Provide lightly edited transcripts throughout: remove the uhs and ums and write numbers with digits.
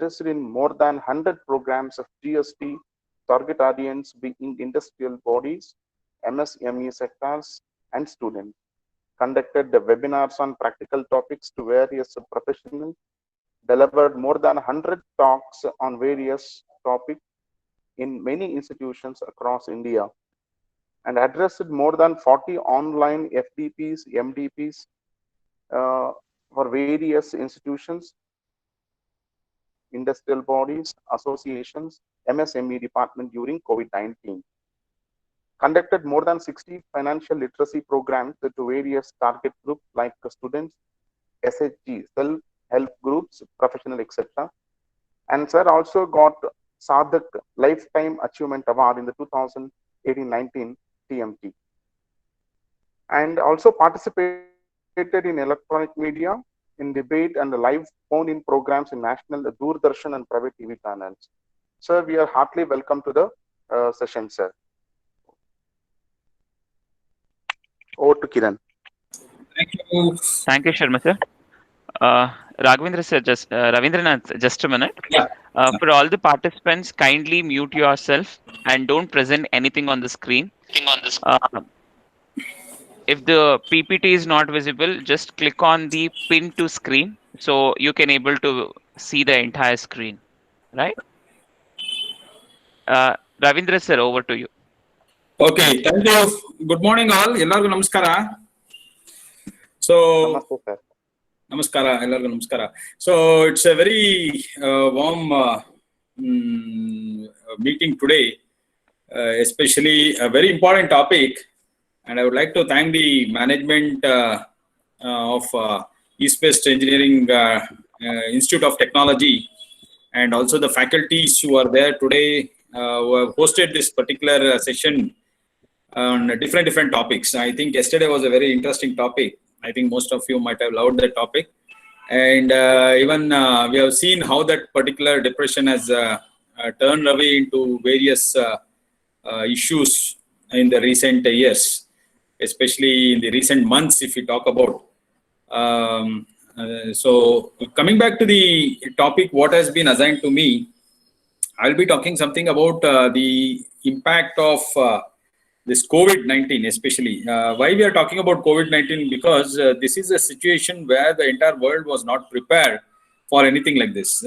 addressed in more than 100 programs of GST, target audience being industrial bodies, MSME sectors, and students. Conducted the webinars on practical topics to various professionals, delivered more than 100 talks on various topics in many institutions across India, and addressed more than 40 online FDPs, MDPs for various institutions, industrial bodies, associations, MSME department during COVID-19. Conducted more than 60 financial literacy programs to various target groups like students, SHG, self-help groups, professional, etc. And sir also got Sadak Lifetime Achievement Award in the 2018-19 TMT. And also participated in electronic media, in debate and live phone-in programs in national Doordarshan and private TV channels. Sir, we are heartily welcome to the session, sir. Over to Kiran. Thank you. Thank you, Sharma sir. Raghavendra sir, Ravindranath, just a minute. Yeah. For all the participants, kindly mute yourself and don't present anything on the screen. If the PPT is not visible, just click on the pin to screen so you can able to see the entire screen, right? Ravindra sir, over to you. Okay, thank you. Good morning all. Ellargu namaskara. So, Namaste, sir. Namaskara, ellargu namaskara. So, it's a very warm meeting today, especially a very important topic. And I would like to thank the management of East West Engineering Institute of Technology and also the faculties who are there today who have hosted this particular session on different topics. I think yesterday was a very interesting topic. I think most of you might have loved that topic. And even we have seen how that particular depression has turned away into various issues in the recent years, especially in the recent months, if we talk about. So coming back to the topic, what has been assigned to me, I'll be talking something about the impact of this COVID-19, especially. Why we are talking about COVID-19? Because this is a situation where the entire world was not prepared for anything like this.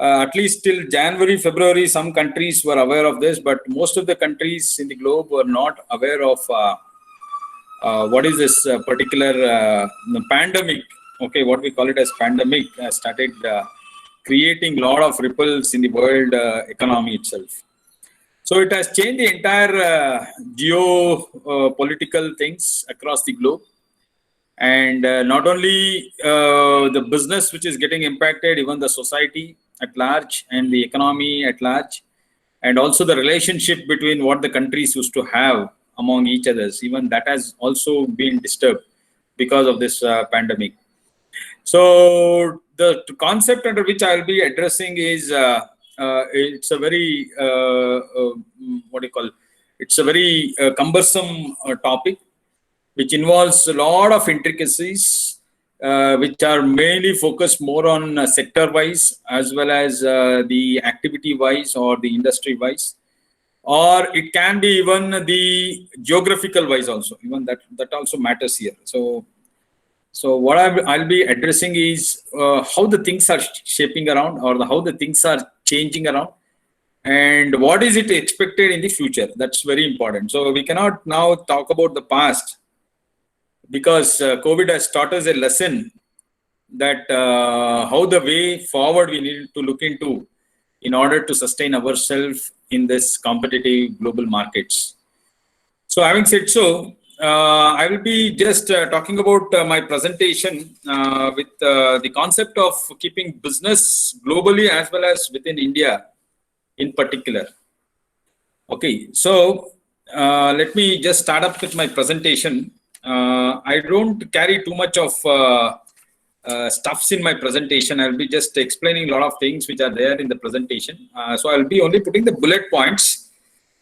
At least till January, February, some countries were aware of this, but most of the countries in the globe were not aware of what is this particular pandemic. Okay, what we call it as pandemic started creating a lot of ripples in the world economy itself. So it has changed the entire geopolitical things across the globe. And not only the business which is getting impacted, even the society at large and the economy at large, and also the relationship between what the countries used to have among each others, even that has also been disturbed because of this pandemic. So the concept under which I'll be addressing is it's a very it's a very cumbersome topic which involves a lot of intricacies which are mainly focused more on sector wise as well as the activity wise or the industry wise, or it can be even the geographical wise also, even that also matters here. So what I'll be addressing is how the things are shaping around, or how the things are changing around, and what is it expected in the future. That's very important. So we cannot now talk about the past, because COVID has taught us a lesson that how the way forward we need to look into in order to sustain ourselves in this competitive global markets. So having said so, I will be just talking about my presentation with the concept of keeping business globally as well as within India in particular. Okay, so let me just start up with my presentation. I don't carry too much of stuffs in my presentation. I'll be just explaining a lot of things which are there in the presentation. So I'll be only putting the bullet points.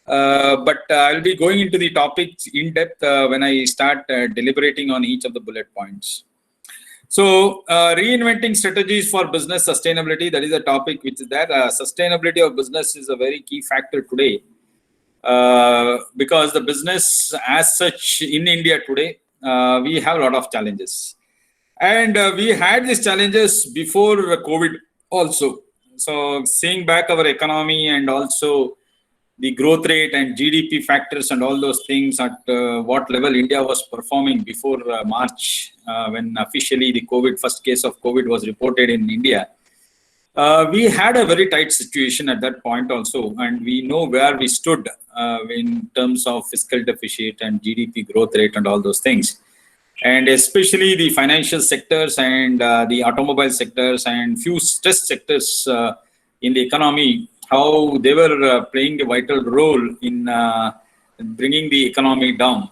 But I'll be going into the topics in depth when I start deliberating on each of the bullet points. So, reinventing strategies for business sustainability, that is a topic which is there. Sustainability of business is a very key factor today, because the business as such in India today, we have a lot of challenges. And we had these challenges before COVID also. So, seeing back our economy and also the growth rate and GDP factors and all those things at what level India was performing before March, when officially the first case of COVID was reported in India. We had a very tight situation at that point also, and we know where we stood in terms of fiscal deficit and GDP growth rate and all those things. And especially the financial sectors and the automobile sectors and few stress sectors in the economy, how they were playing a vital role in bringing the economy down.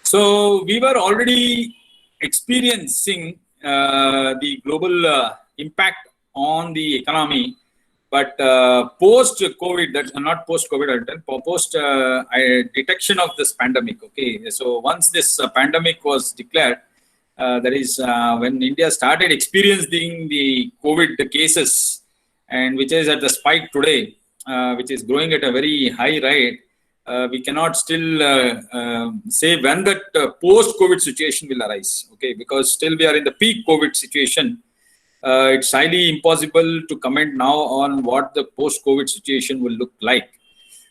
So we were already experiencing the global impact on the economy, but post-COVID, that's not post-COVID, post detection of this pandemic. Okay, so once this pandemic was declared, that is when India started experiencing the COVID cases, and which is at the spike today, which is growing at a very high rate. We cannot still say when that post-COVID situation will arise, okay? Because still we are in the peak COVID situation. It's highly impossible to comment now on what the post-COVID situation will look like.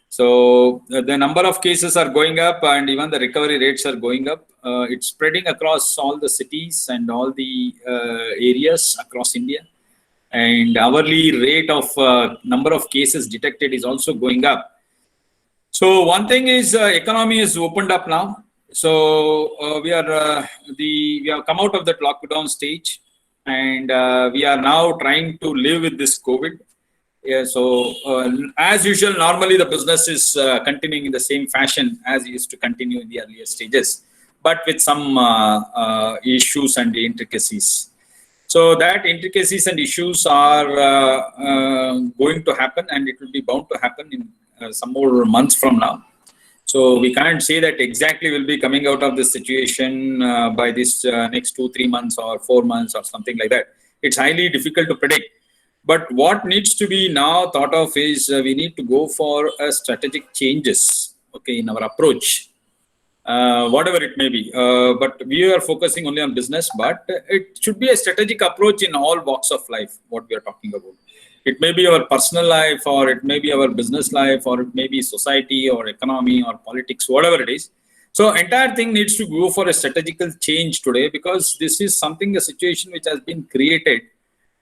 So the number of cases are going up, and even the recovery rates are going up. It's spreading across all the cities and all the areas across India. And hourly rate of number of cases detected is also going up. So one thing is economy is opened up now. So we have come out of that lockdown stage, and we are now trying to live with this COVID. Yeah, so as usual, normally the business is continuing in the same fashion as it used to continue in the earlier stages, but with some issues and intricacies. So that intricacies and issues are going to happen, and it will be bound to happen in some more months from now. So we can't say that exactly we'll be coming out of this situation by this next 2-3 months or 4 months or something like that. It's highly difficult to predict. But what needs to be now thought of is we need to go for strategic changes, okay, in our approach. Whatever it may be, but we are focusing only on business, but it should be a strategic approach in all walks of life, what we are talking about. It may be our personal life, or it may be our business life, or it may be society or economy or politics, whatever it is. So entire thing needs to go for a strategical change today, because this is something, a situation which has been created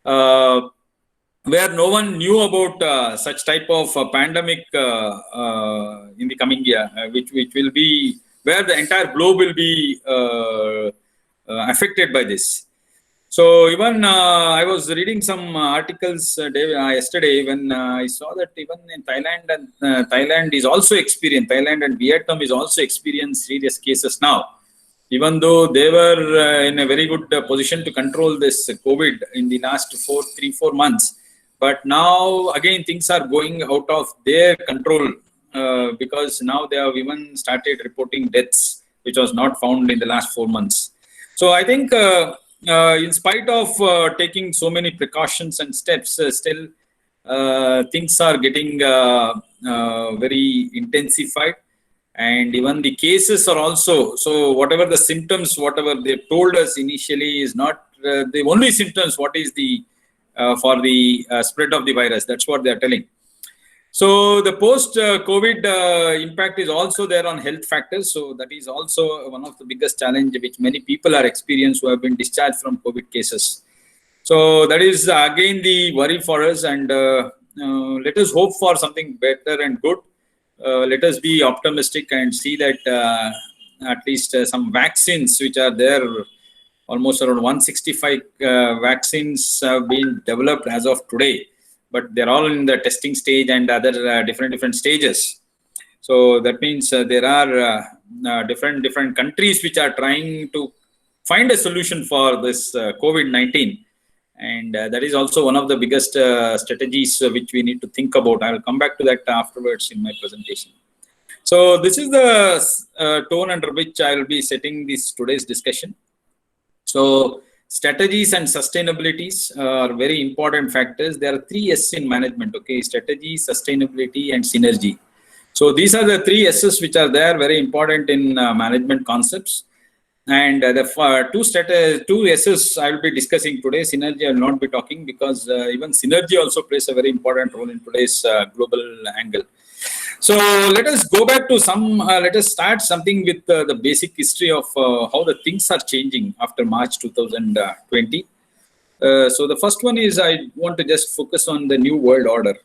where no one knew about such type of pandemic in the coming year, which will be where the entire globe will be affected by this. So even I was reading some articles yesterday when I saw that even in Thailand, and Thailand and Vietnam is also experiencing serious cases now. Even though they were in a very good position to control this COVID in the last 3-4 months, but now again things are going out of their control. Because now they have even started reporting deaths, which was not found in the last 4 months. So I think in spite of taking so many precautions and steps, still things are getting very intensified. And even the cases are also, so whatever the symptoms, whatever they told us initially is not the only symptoms, what is the for the spread of the virus, that's what they are telling. So the post-COVID impact is also there on health factors. So that is also one of the biggest challenges which many people are experiencing who have been discharged from COVID cases. So that is again the worry for us, and let us hope for something better and good. Let us be optimistic and see that at least some vaccines which are there, almost around 165 vaccines have been developed as of today. But they're all in the testing stage and other different stages. So that means there are different countries which are trying to find a solution for this COVID-19. And that is also one of the biggest strategies which we need to think about. I will come back to that afterwards in my presentation. So this is the tone under which I will be setting this today's discussion. So strategies and sustainabilities are very important factors. There are 3 S in management, okay? Strategy, sustainability, and synergy. So these are the 3 S's which are there, very important in management concepts. And the two S's I will be discussing today. Synergy I will not be talking, because even synergy also plays a very important role in today's global angle. So let us go back to let us start something with the basic history of how the things are changing after March 2020. So the first one is, I want to just focus on the new world order.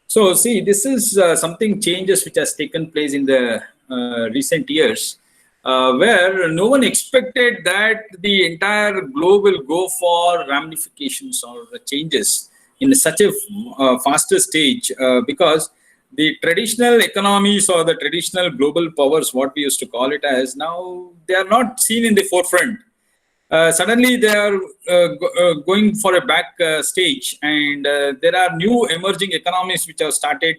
So see, this is something changes which has taken place in the recent years, where no one expected that the entire globe will go for ramifications or changes in such a faster stage, because the traditional economies or the traditional global powers, what we used to call it as, now they are not seen in the forefront. Suddenly they are going for a back stage, and there are new emerging economies which have started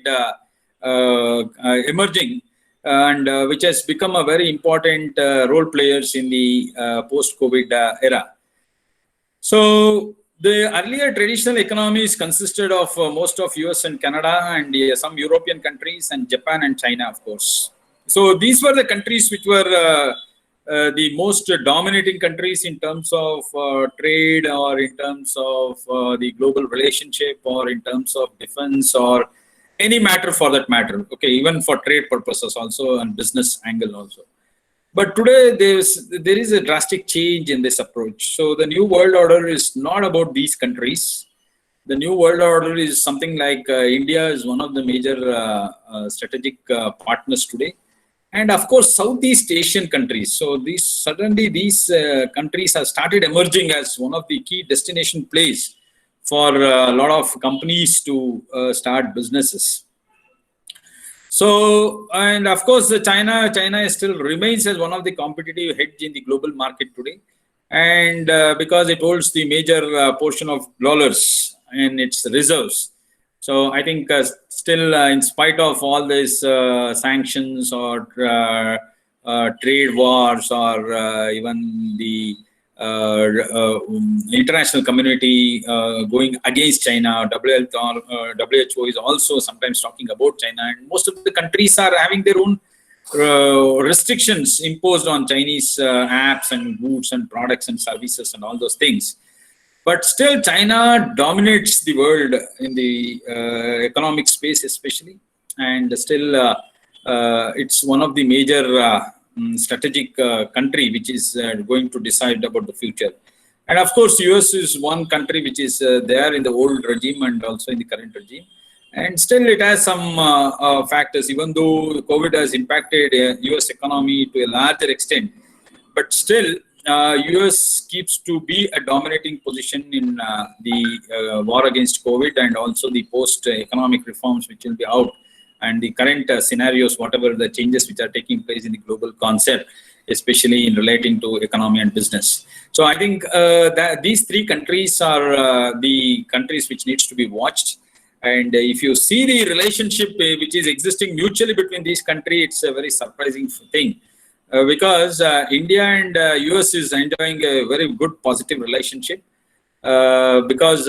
emerging, and which has become a very important role players in the post-COVID era. So the earlier traditional economies consisted of most of US and Canada, and some European countries, and Japan and China, of course. So these were the countries which were the most dominating countries in terms of trade, or in terms of the global relationship, or in terms of defense, or any matter for that matter. Okay, even for trade purposes also, and business angle also. But today there is a drastic change in this approach. So the new world order is not about these countries. The new world order is something like India is one of the major strategic partners today. And of course, Southeast Asian countries. So these countries have started emerging as one of the key destination places for a lot of companies to start businesses. So, and of course, China still remains as one of the competitive hedge in the global market today, and because it holds the major portion of dollars in its reserves. So I think still, in spite of all these sanctions, or trade wars, or even the international community going against China, WHO is also sometimes talking about China, and most of the countries are having their own restrictions imposed on Chinese apps and goods and products and services and all those things. But still, China dominates the world in the economic space, especially, and still it's one of the major strategic country which is going to decide about the future. And of course, US is one country which is there in the old regime and also in the current regime. And still it has some factors, even though COVID has impacted US economy to a larger extent, but still US keeps to be a dominating position in the war against COVID, and also the post-economic reforms which will be out, and the current scenarios, whatever the changes which are taking place in the global concept, especially in relating to economy and business. So I think that these 3 countries are the countries which needs to be watched. And if you see the relationship which is existing mutually between these countries, it's a very surprising thing. Because India and US is enjoying a very good positive relationship, because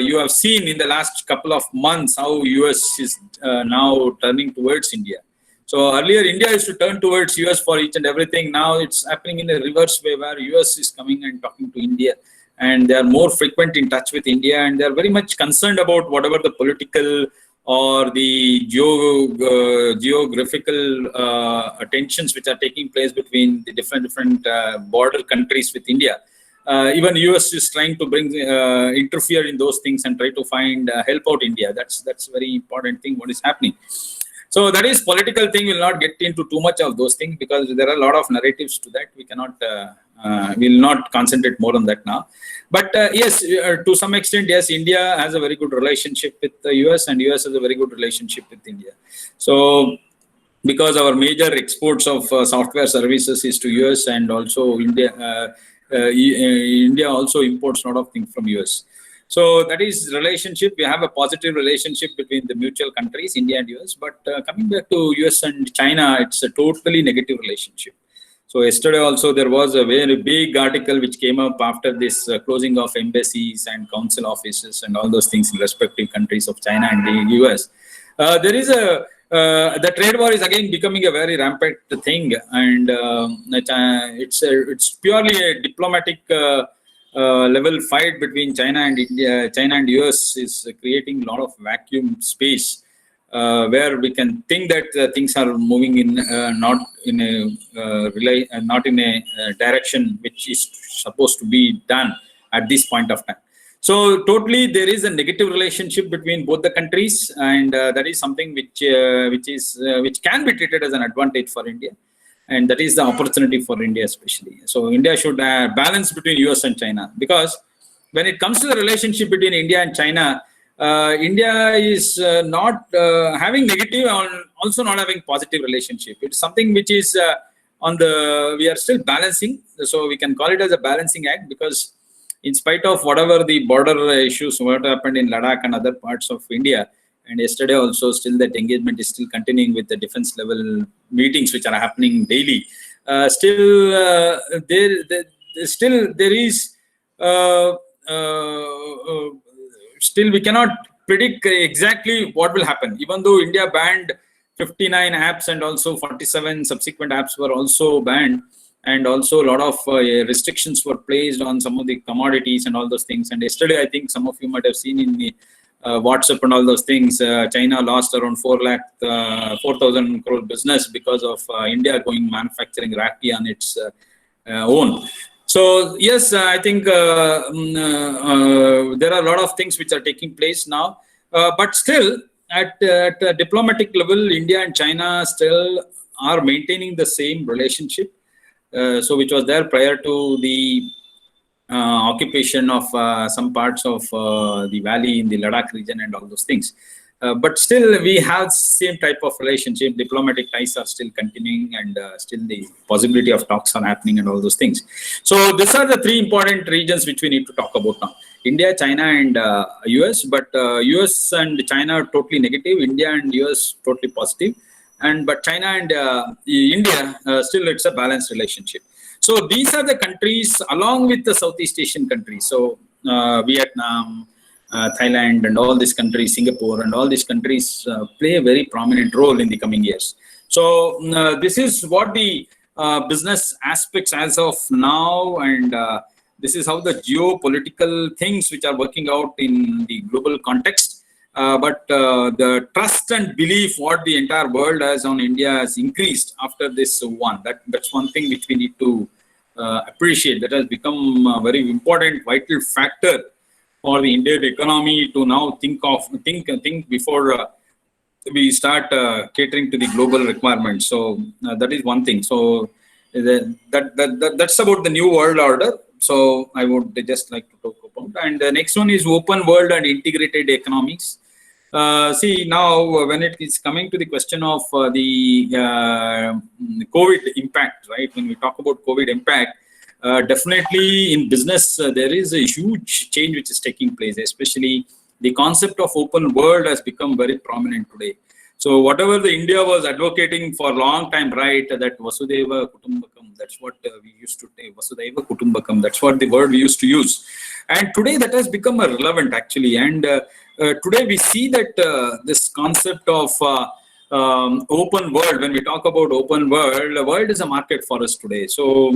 you have seen in the last couple of months how US is now turning towards India. So earlier India used to turn towards US for each and everything. Now it's happening in a reverse way, where US is coming and talking to India, and they are more frequent in touch with India, and they are very much concerned about whatever the political or the geographical tensions which are taking place between the different border countries with India. Even US is trying to interfere in those things and try to find help out India. That's a very important thing what is happening. So that is political thing. We'll not get into too much of those things, because there are a lot of narratives to that. We cannot, we'll not concentrate more on that now. But yes, to some extent, yes, India has a very good relationship with the US, and US has a very good relationship with India. So because our major exports of software services is to US, and also India, India also imports a lot of things from US. So that is relationship. We have a positive relationship between the mutual countries, India and US. But coming back to US and China, it's a totally negative relationship. So yesterday also there was a very big article which came up after this closing of embassies and council offices and all those things in respective countries of China and the US. There is a the trade war is again becoming a very rampant thing, and it's purely a diplomatic level fight between China and India. China and US is creating a lot of vacuum space where we can think that things are moving in not in a direction which is supposed to be done at this point of time. So totally there is a negative relationship between both the countries, and that is something which can be treated as an advantage for India, and that is the opportunity for India especially. So India should balance between US and China, because when it comes to the relationship between India and China, India is not having negative and also not having positive relationship. It's something which is we are still balancing. So we can call it as a balancing act, because in spite of whatever the border issues, what happened in Ladakh and other parts of India, and yesterday also still that engagement is still continuing with the defense level meetings which are happening daily. Still we cannot predict exactly what will happen. Even though India banned 59 apps and also 47 subsequent apps were also banned, and also a lot of restrictions were placed on some of the commodities and all those things. And yesterday, I think some of you might have seen in the WhatsApp and all those things, China lost around 4,000 crore business because of India going manufacturing Rakhi on its own. So yes, I think there are a lot of things which are taking place now, but still at a diplomatic level, India and China still are maintaining the same relationship. So which was there prior to the occupation of some parts of the valley in the Ladakh region and all those things. But still we have same type of relationship. Diplomatic ties are still continuing, and still the possibility of talks are happening and all those things. So these are the three important regions which we need to talk about now: India, China, and US. But US and China are totally negative, India and US totally positive. But China and India, still it's a balanced relationship. So these are the countries along with the Southeast Asian countries. So Vietnam, Thailand, and all these countries, Singapore, and all these countries play a very prominent role in the coming years. So this is what the business aspects as of now, and this is how the geopolitical things which are working out in the global context. But the trust and belief what the entire world has on India has increased after this one. That's one thing which we need to appreciate. That has become a very important, vital factor for the Indian economy to now think before we start catering to the global requirements. So that is one thing. So that's about the new world order. So I would just like to talk about. And the next one is open world and integrated economics. See, now when it is coming to the question of the COVID impact, right? When we talk about COVID impact, definitely in business, there is a huge change which is taking place, especially the concept of open world has become very prominent today. So whatever the India was advocating for a long time, right, that Vasudhaiva Kutumbakam, that's what we used to say, Vasudhaiva Kutumbakam, that's what the word we used to use. And today that has become relevant actually. And today we see that this concept of open world, when we talk about open world, the world is a market for us today. So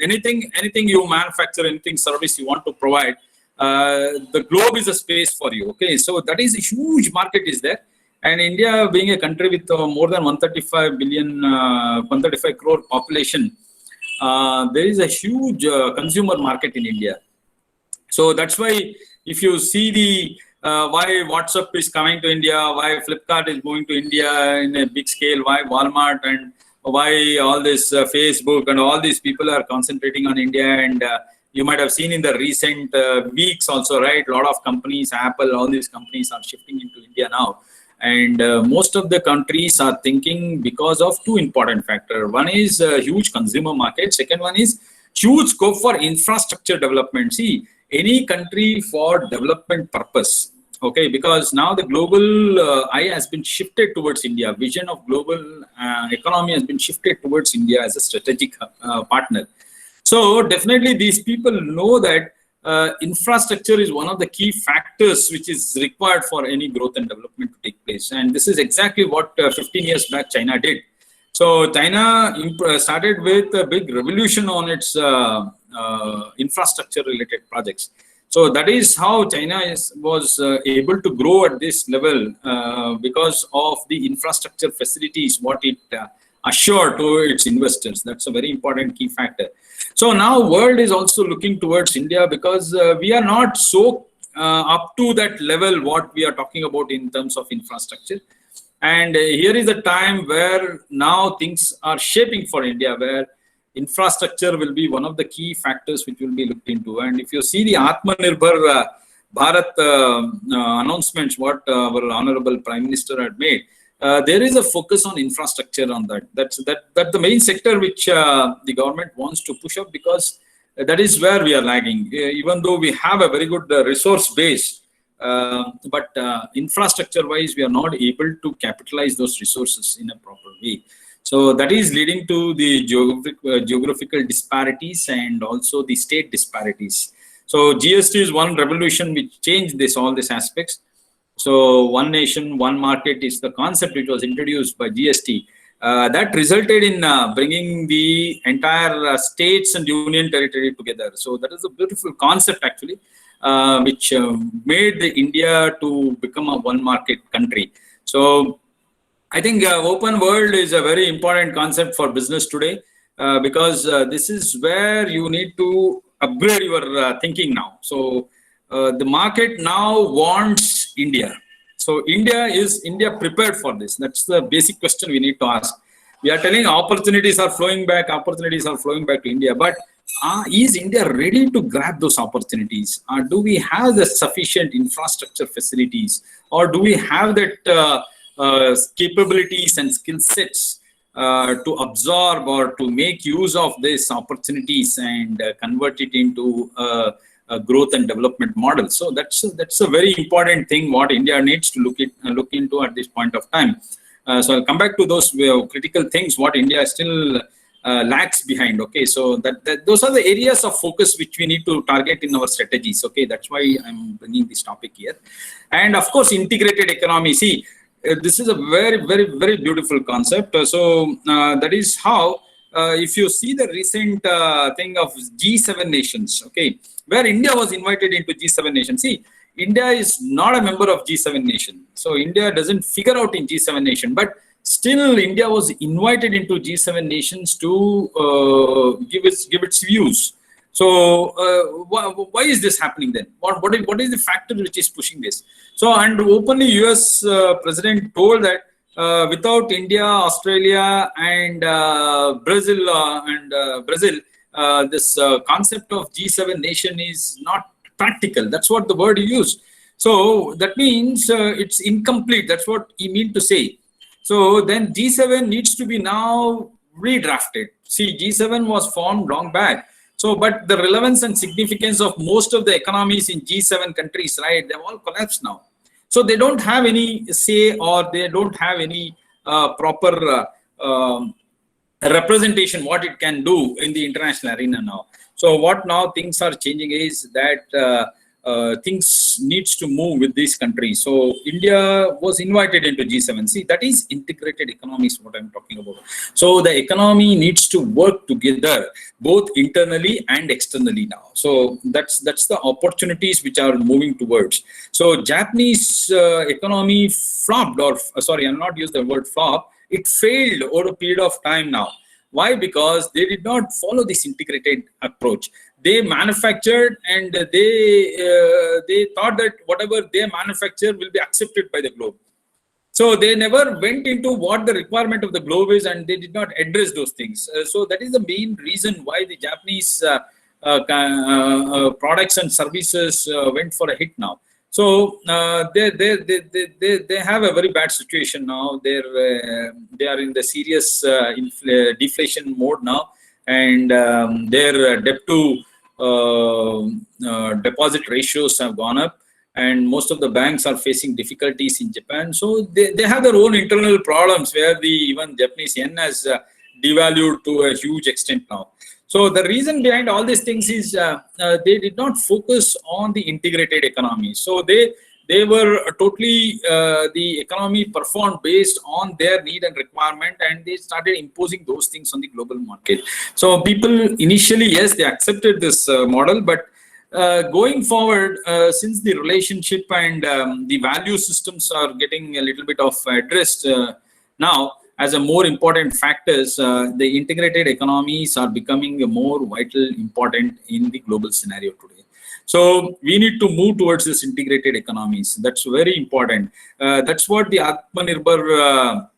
anything you manufacture, anything service you want to provide, the globe is a space for you. Okay, so that is a huge market is there. And India being a country with more than 135 crore population, there is a huge consumer market in India. So that's why if you see the why WhatsApp is coming to India, why Flipkart is going to India in a big scale, why Walmart, and why all this Facebook and all these people are concentrating on India. And you might have seen in the recent weeks also, right? A lot of companies, Apple, all these companies are shifting into India now. And most of the countries are thinking because of two important factors. One is huge consumer market. Second one is huge scope for infrastructure development. See, any country for development purpose, Okay, because now the global eye has been shifted towards India. Vision of global economy has been shifted towards India as a strategic partner. So definitely these people know that infrastructure is one of the key factors which is required for any growth and development to take place. And this is exactly what 15 years back China did. So China started with a big revolution on its infrastructure related projects. So that is how China was able to grow at this level because of the infrastructure facilities, what it assured to its investors. That's a very important key factor. So now world is also looking towards India because we are not so up to that level what we are talking about in terms of infrastructure. And here is a time where now things are shaping for India, where infrastructure will be one of the key factors which will be looked into. And if you see the Atmanirbhar Bharat announcements, what our Honorable Prime Minister had made, there is a focus on infrastructure on that. That's the main sector which the government wants to push up, because that is where we are lagging. Even though we have a very good resource base, but infrastructure-wise, we are not able to capitalize those resources in a proper way. So that is leading to the geographical disparities and also the state disparities. So GST is one revolution which changed all these aspects. So one nation, one market is the concept which was introduced by GST. That resulted in bringing the entire states and union territory together. So that is a beautiful concept actually, which made India to become a one market country. So I think open world is a very important concept for business today, because this is where you need to upgrade your thinking now. So the market now wants India. So is India prepared for this? That's the basic question we need to ask. We are telling opportunities are flowing back to India, but is India ready to grab those opportunities? Do we have the sufficient infrastructure facilities, or do we have that capabilities and skill sets to absorb or to make use of these opportunities and convert it into a growth and development model? So that's a very important thing what India needs to look into at this point of time. So I'll come back to those critical things what India still lacks behind. Okay, so those are the areas of focus which we need to target in our strategies. Okay, that's why I'm bringing this topic here. And of course, integrated economy. See, this is a very, very, very beautiful concept. So that is how, if you see the recent thing of G7 nations, okay, where India was invited into G7 nations. See, India is not a member of G7 nation. So India doesn't figure out in G7 nation, but still India was invited into G7 nations to give its views. So why is this happening then? What is the factor which is pushing this? So, and openly US president told that without India, Australia and Brazil, this concept of G7 nation is not practical. That's what the word he used. So that means it's incomplete. That's what he meant to say. So then G7 needs to be now redrafted. See, G7 was formed long back. So, but the relevance and significance of most of the economies in G7 countries, right, they've all collapsed now. So they don't have any say, or they don't have any proper representation what it can do in the international arena now. So what now things are changing is that things needs to move with these countries. So India was invited into G7. See, that is integrated economy is what I'm talking about. So the economy needs to work together, both internally and externally now. So that's the opportunities which are moving towards. So Japanese economy flopped, or sorry, I'm not use the word flop. It failed over a period of time now. Why? Because they did not follow this integrated approach. They manufactured, and they thought that whatever they manufacture will be accepted by the globe. So they never went into what the requirement of the globe is, and they did not address those things. So that is the main reason why the Japanese products and services went for a hit now. So they have a very bad situation now. They are in the serious deflation mode now, and their debt to deposit ratios have gone up, and most of the banks are facing difficulties in Japan. So they have their own internal problems where the even Japanese yen has devalued to a huge extent now. So the reason behind all these things is they did not focus on the integrated economy. So they were totally the economy performed based on their need and requirement, and they started imposing those things on the global market. So people initially, yes, they accepted this model, but going forward, since the relationship and the value systems are getting a little bit of addressed now as a more important factors, the integrated economies are becoming a more vital important in the global scenario today. So we need to move towards this integrated economies. That's very important. That's what the Atmanirbhar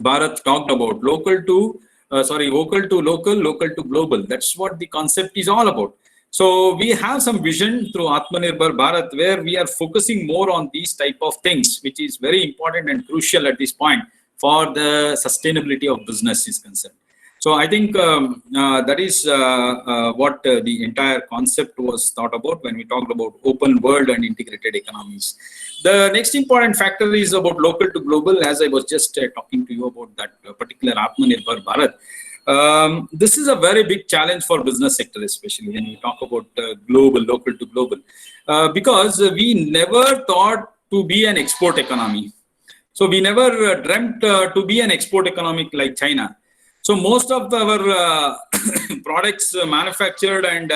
Bharat talked about. Vocal to local, local to global. That's what the concept is all about. So we have some vision through Atmanirbhar Bharat where we are focusing more on these type of things, which is very important and crucial at this point for the sustainability of business is concerned. So I think that is what the entire concept was thought about when we talked about open world and integrated economies. The next important factor is about local to global, as I was just talking to you about that particular Atmanirbhar Bharat. This is a very big challenge for business sector, especially when we talk about global, local to global, because we never thought to be an export economy. So we never dreamt to be an export economy like China. So most of our products manufactured and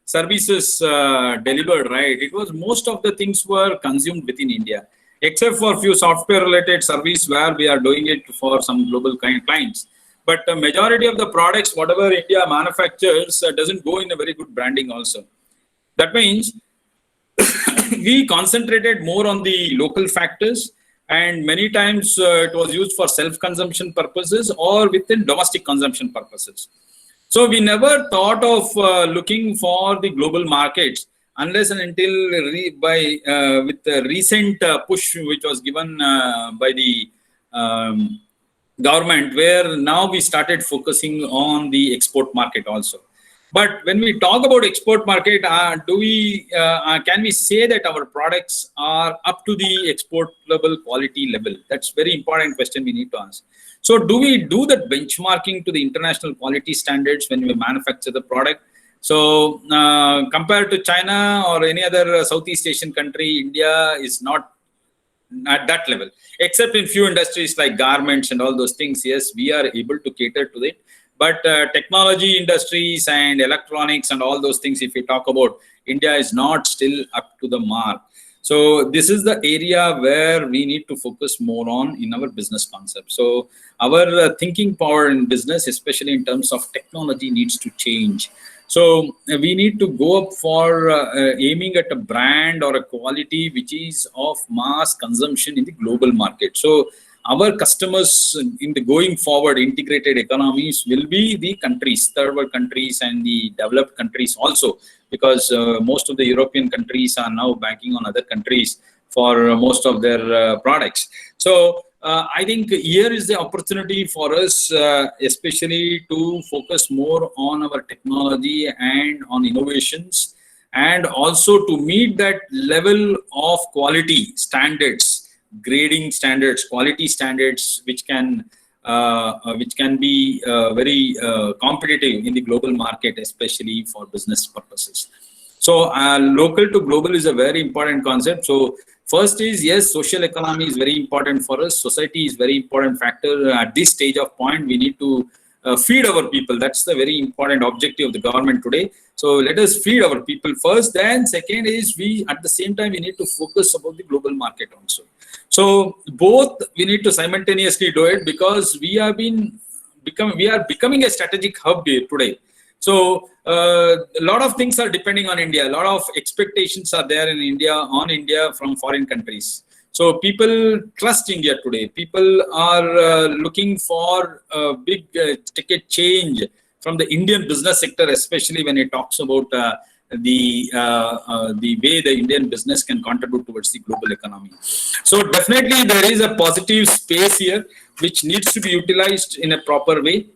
services delivered, right? It was most of the things were consumed within India, except for a few software related service where we are doing it for some global clients. But the majority of the products, whatever India manufactures, doesn't go in a very good branding also. That means we concentrated more on the local factors, and many times it was used for self-consumption purposes or within domestic consumption purposes. So we never thought of looking for the global markets unless and until with the recent push which was given by the government, where now we started focusing on the export market also. But when we talk about export market, can we say that our products are up to the export level quality level? That's very important question we need to ask. So do we do that benchmarking to the international quality standards when we manufacture the product? So compared to China or any other Southeast Asian country, India is not at that level, except in few industries like garments and all those things. Yes, we are able to cater to it. But technology industries and electronics and all those things, if we talk about, India is not still up to the mark. So this is the area where we need to focus more on in our business concept. So our thinking power in business, especially in terms of technology, needs to change. So we need to go up for aiming at a brand or a quality which is of mass consumption in the global market. So our customers in the going forward integrated economies will be the countries, third world countries and the developed countries also, because most of the European countries are now banking on other countries for most of their products. So I think here is the opportunity for us, especially to focus more on our technology and on innovations, and also to meet that level of quality standards, grading standards, quality standards, which can be very competitive in the global market, especially for business purposes. So local to global is a very important concept. So first is, yes, social economy is very important for us. Society is very important factor. At this stage of point, we need to feed our people. That's the very important objective of the government today. So let us feed our people first. Then second is, we at the same time we need to focus about the global market also. So both we need to simultaneously do it, because we are becoming a strategic hub here today. So a lot of things are depending on India. A lot of expectations are there in India, on India from foreign countries. So people trust India today. People are looking for a big ticket change from the Indian business sector, especially when it talks about the way the Indian business can contribute towards the global economy. So definitely there is a positive space here which needs to be utilized in a proper way.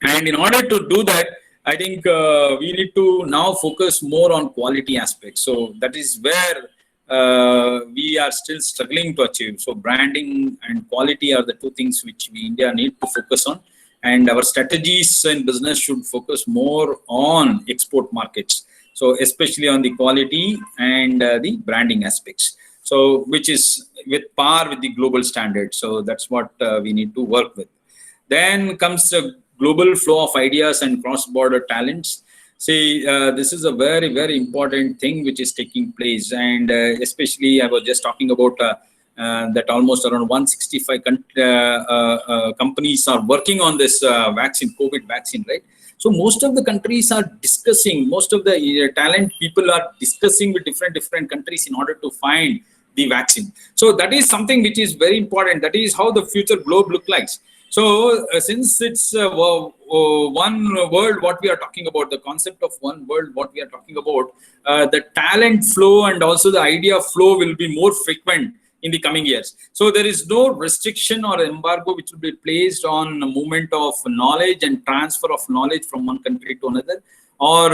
And in order to do that, I think we need to now focus more on quality aspects. So that is where we are still struggling to achieve. So branding and quality are the two things which we India need to focus on, and our strategies in business should focus more on export markets. So especially on the quality and the branding aspects. So which is with par with the global standards. So that's what we need to work with. Then comes the global flow of ideas and cross-border talents. See, this is a very, very important thing which is taking place. And especially, I was just talking about that almost around 165 companies are working on this vaccine, COVID vaccine, right? So most of the countries are discussing, most of the talent people are discussing with different countries in order to find the vaccine. So that is something which is very important. That is how the future globe look like. So since it's one world, what we are talking about, the concept of one world, what we are talking about, the talent flow and also the idea flow will be more frequent in the coming years. So there is no restriction or embargo which will be placed on the movement of knowledge and transfer of knowledge from one country to another, or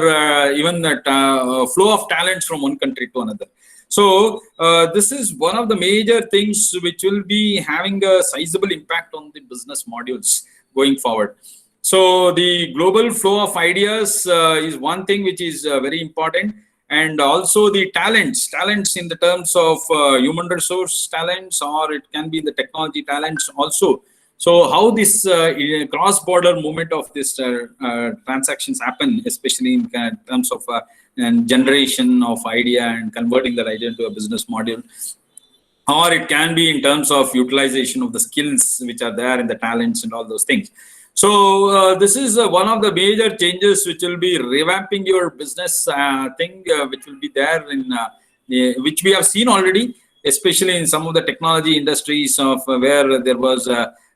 even the flow of talents from one country to another. So this is one of the major things which will be having a sizable impact on the business modules going forward. So the global flow of ideas is one thing which is very important, and also the talents in the terms of human resource talents, or it can be the technology talents also. So how this cross-border movement of this transactions happen, especially in terms of and generation of idea and converting that idea into a business module, or it can be in terms of utilization of the skills which are there in the talents and all those things. So this is one of the major changes which will be revamping your business thing, which will be there in which we have seen already, especially in some of the technology industries of where there was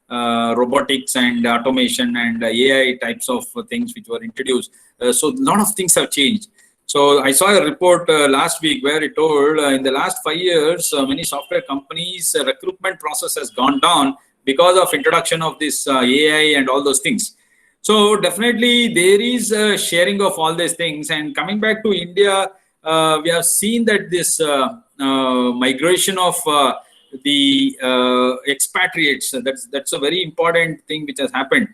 robotics and automation and AI types of things which were introduced. So a lot of things have changed. So I saw a report last week where it told in the last 5 years, many software companies recruitment process has gone down because of introduction of this AI and all those things. So definitely there is a sharing of all these things. And coming back to India, we have seen that this migration of the expatriates, that's a very important thing which has happened.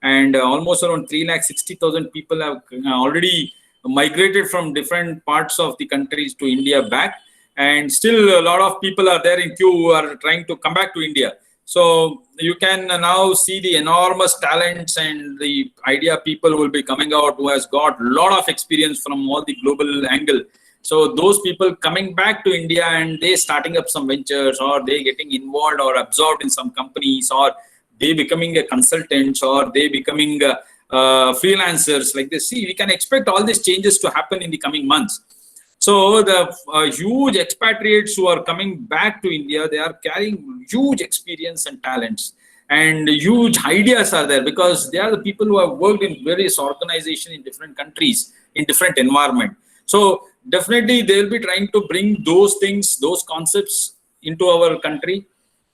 And almost around 360,000 people have already migrated from different parts of the countries to India back, and still a lot of people are there in queue who are trying to come back to India. So you can now see the enormous talents and the idea people will be coming out who has got a lot of experience from all the global angle. So those people coming back to India and they starting up some ventures, or they getting involved or absorbed in some companies, or they becoming a consultant, or they becoming freelancers like this. See, we can expect all these changes to happen in the coming months. So the huge expatriates who are coming back to India, they are carrying huge experience and talents, and huge ideas are there, because they are the people who have worked in various organizations in different countries, in different environment. So definitely they will be trying to bring those things, those concepts into our country.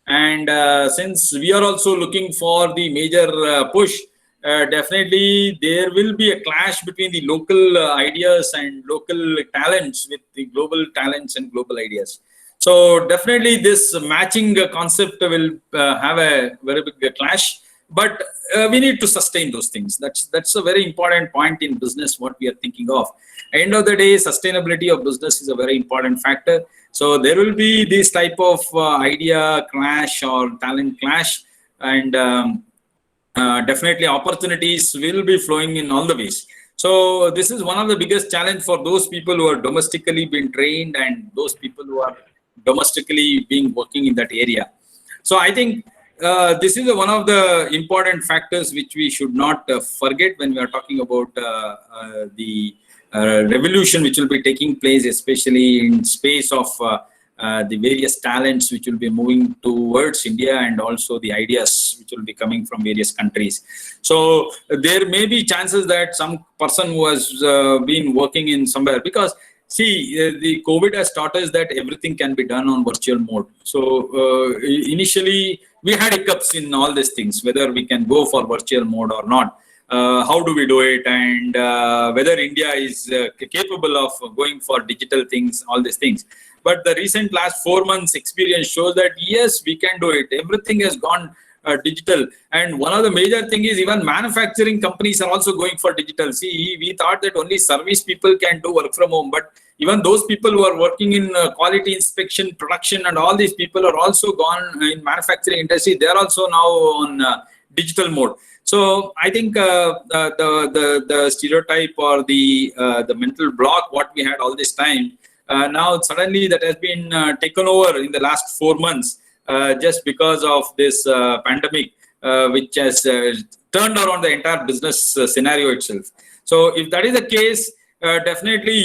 And since we are also looking for the major push, definitely there will be a clash between the local ideas and local talents with the global talents and global ideas. So definitely this matching concept will have a very big clash, but we need to sustain those things. That's a very important point in business, what we are thinking of. End of the day, sustainability of business is a very important factor. So there will be this type of idea clash or talent clash, and definitely opportunities will be flowing in all the ways. So this is one of the biggest challenge for those people who are domestically been trained and those people who are domestically being working in that area. So I think this is one of the important factors which we should not forget when we are talking about the revolution which will be taking place, especially in space of the various talents which will be moving towards India, and also the ideas which will be coming from various countries. So there may be chances that some person who has been working in somewhere, because see, the COVID has taught us that everything can be done on virtual mode. So initially we had hiccups in all these things, whether we can go for virtual mode or not. How do we do it, and whether India is capable of going for digital things, all these things. but the recent last 4 months experience shows that yes, we can do it. Everything has gone digital, and one of the major thing is even manufacturing companies are also going for digital. See, we thought that only service people can do work from home, but even those people who are working in quality inspection, production, and all these people are also gone in manufacturing industry. They are also now on digital mode. So I think the stereotype or the mental block what we had all this time, now suddenly that has been taken over in the last 4 months. Just because of this pandemic, which has turned around the entire business scenario itself. So if that is the case, definitely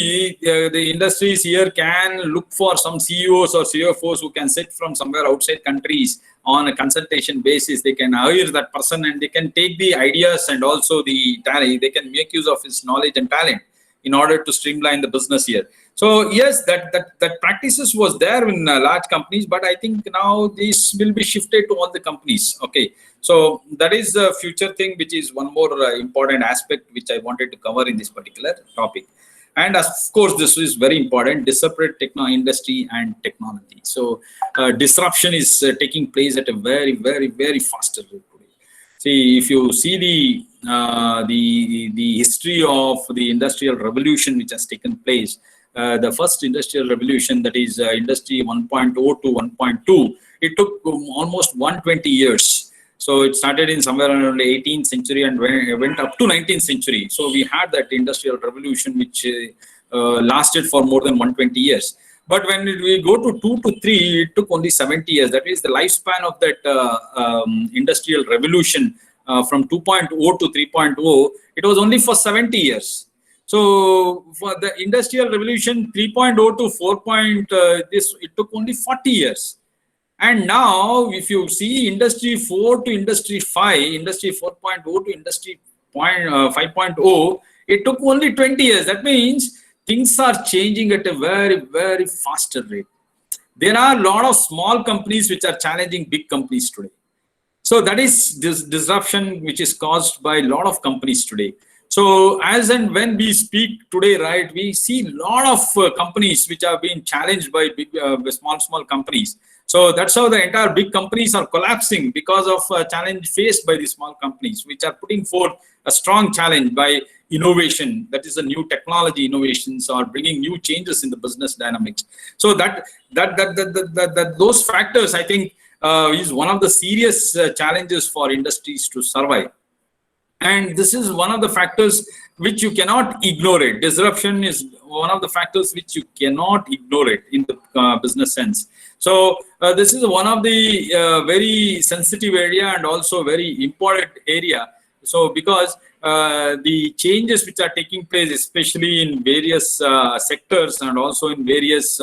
the industries here can look for some CEOs or CFOs who can sit from somewhere outside countries on a consultation basis. They can hire that person and they can take the ideas and also the talent. They can make use of his knowledge and talent in order to streamline the business here. So yes, that practices was there in large companies, but I think now this will be shifted to all the companies. Okay, so that is the future thing, which is one more important aspect which I wanted to cover in this particular topic. And of course, this is very important: disparate industry and technology. So disruption is taking place at a very, very, very faster rate today. See, if you see the history of the industrial revolution which has taken place, the first industrial revolution, that is industry 1.0 to 1.2, it took almost 120 years. So it started in somewhere around the 18th century and went up to 19th century. So we had that industrial revolution which lasted for more than 120 years. But when we go to 2 to 3, it took only 70 years. That is the lifespan of that industrial revolution from 2.0 to 3.0. It was only for 70 years. So for the industrial revolution 3.0 to 4. It took only 40 years. And now if you see industry 4 to industry 5, industry 4.0 to industry 5.0, it took only 20 years. That means things are changing at a very, very faster rate. There are a lot of small companies which are challenging big companies today. So that is this disruption which is caused by a lot of companies today. So as and when we speak today, right, we see a lot of companies which are being challenged by big, small companies. So that's how the entire big companies are collapsing because of challenge faced by the small companies, which are putting forth a strong challenge by innovation. That is the new technology innovations or bringing new changes in the business dynamics. So those factors, I think, is one of the serious challenges for industries to survive. And this is one of the factors which you cannot ignore it. Disruption is one of the factors which you cannot ignore it in the business sense. So this is one of the very sensitive area and also very important area. So because the changes which are taking place, especially in various sectors and also in various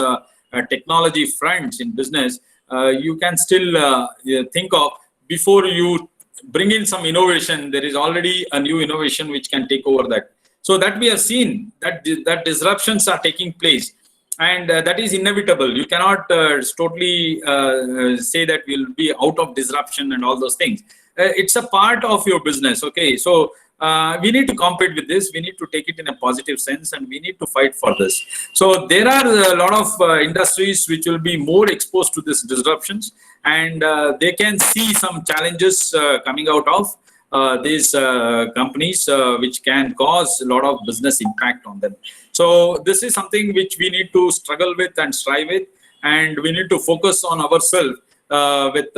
technology fronts in business, you can still think of before you bring in some innovation, there is already a new innovation which can take over that. So that we have seen that disruptions are taking place, and that is inevitable. You cannot totally say that we'll be out of disruption and all those things. It's a part of your business. Okay, so we need to compete with this. We need to take it in a positive sense, and we need to fight for this. So there are a lot of industries which will be more exposed to these disruptions, and they can see some challenges coming out of these companies, which can cause a lot of business impact on them. So this is something which we need to struggle with and strive with, and we need to focus on ourselves with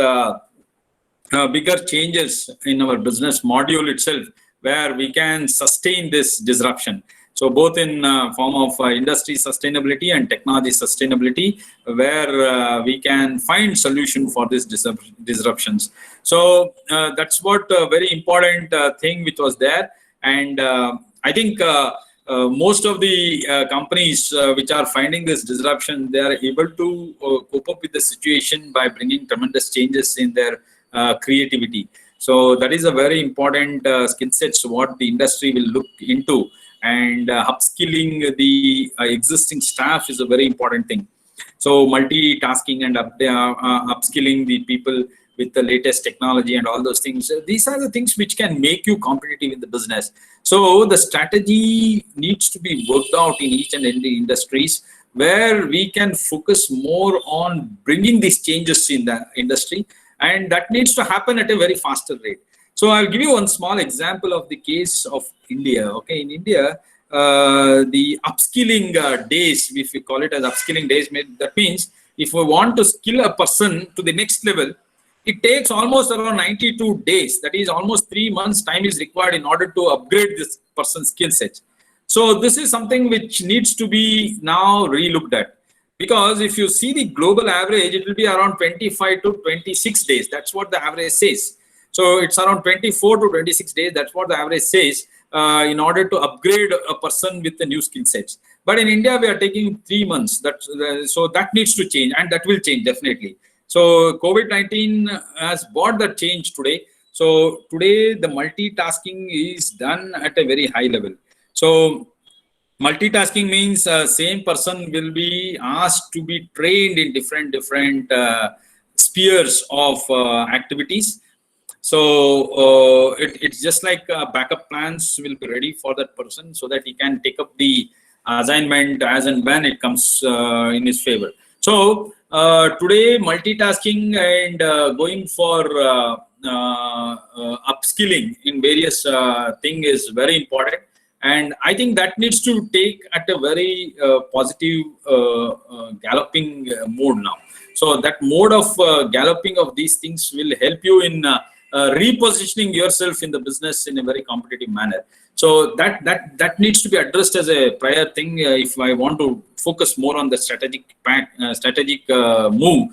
bigger changes in our business module itself, where we can sustain this disruption. So both in form of industry sustainability and technology sustainability, where we can find solution for these disruptions. So that's what a very important thing which was there. And I think most of the companies which are finding this disruption, they are able to cope up with the situation by bringing tremendous changes in their creativity. So that is a very important skill sets what the industry will look into, and upskilling the existing staff is a very important thing. So multitasking and upskilling the people with the latest technology and all those things. These are the things which can make you competitive in the business. So the strategy needs to be worked out in each and every industries, where we can focus more on bringing these changes in the industry, and that needs to happen at a very faster rate. So I'll give you one small example of the case of India. Okay, in India, the upskilling days, if we call it as upskilling days, that means if we want to skill a person to the next level, it takes almost around 92 days. That is almost 3 months time is required in order to upgrade this person's skill set. So this is something which needs to be now relooked at. Because if you see the global average, it will be around 25 to 26 days. That's what the average says. So it's around 24 to 26 days. That's what the average says in order to upgrade a person with the new skill sets. But in India, we are taking 3 months. So that needs to change, and that will change definitely. So COVID-19 has brought that change today. So today the multitasking is done at a very high level. So multitasking means same person will be asked to be trained in different spheres of activities. So it's just like backup plans will be ready for that person so that he can take up the assignment as and when it comes in his favor. So today multitasking and going for upskilling in various thing is very important. And I think that needs to take at a very positive galloping mode now. So that mode of galloping of these things will help you in repositioning yourself in the business in a very competitive manner. So that needs to be addressed as a prior thing. If I want to focus more on the strategic move,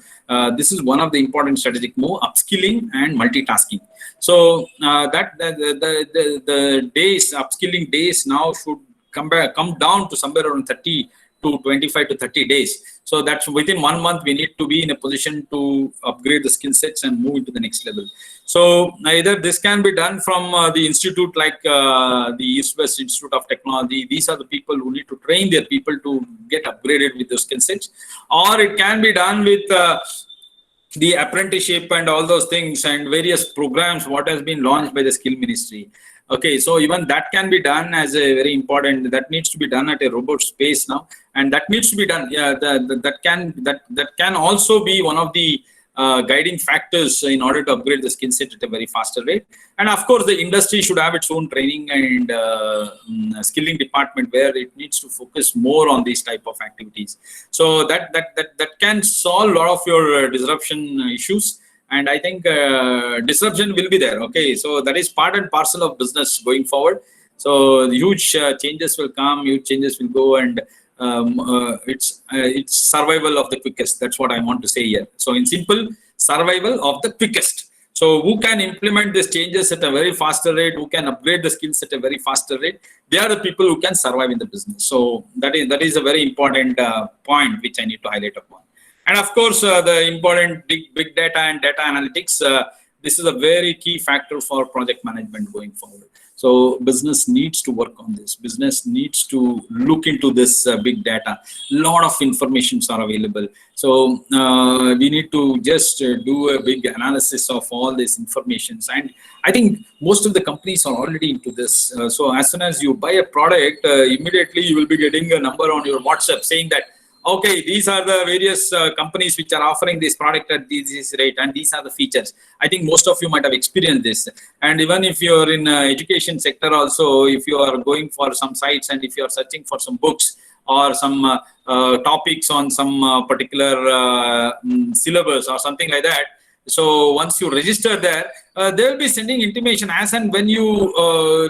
this is one of the important strategic move: upskilling and multitasking. So the days, upskilling days now should come down to somewhere around 30 to 25 to 30 days. So that's within 1 month, we need to be in a position to upgrade the skill sets and move into the next level. So either this can be done from the institute like the East West Institute of Technology. These are the people who need to train their people to get upgraded with the skill sets. Or it can be done with the apprenticeship and all those things and various programs what has been launched by the skill ministry. Okay, so even that can be done as a very important, that needs to be done at a robust pace now, and that needs to be done. Yeah, that can also be one of the guiding factors in order to upgrade the skill set at a very faster rate. And of course, the industry should have its own training and skilling department where it needs to focus more on these type of activities. So that can solve a lot of your disruption issues. And I think disruption will be there. Okay, so that is part and parcel of business going forward. So huge changes will come, huge changes will go, and it's survival of the quickest. That's what I want to say here. So in simple, survival of the quickest. So who can implement these changes at a very faster rate, who can upgrade the skills at a very faster rate, they are the people who can survive in the business. So that is a very important point which I need to highlight upon. And of course, the important big data and data analytics, this is a very key factor for project management going forward. So business needs to work on this. Business needs to look into this big data. A lot of informations are available. So we need to just do a big analysis of all these informations. And I think most of the companies are already into this. So as soon as you buy a product, immediately you will be getting a number on your WhatsApp saying that, okay, these are the various companies which are offering this product at this rate, and these are the features. I think most of you might have experienced this. And even if you're in education sector also, if you are going for some sites and if you are searching for some books or some topics on some particular syllabus or something like that, so once you register there, they will be sending intimation as and when you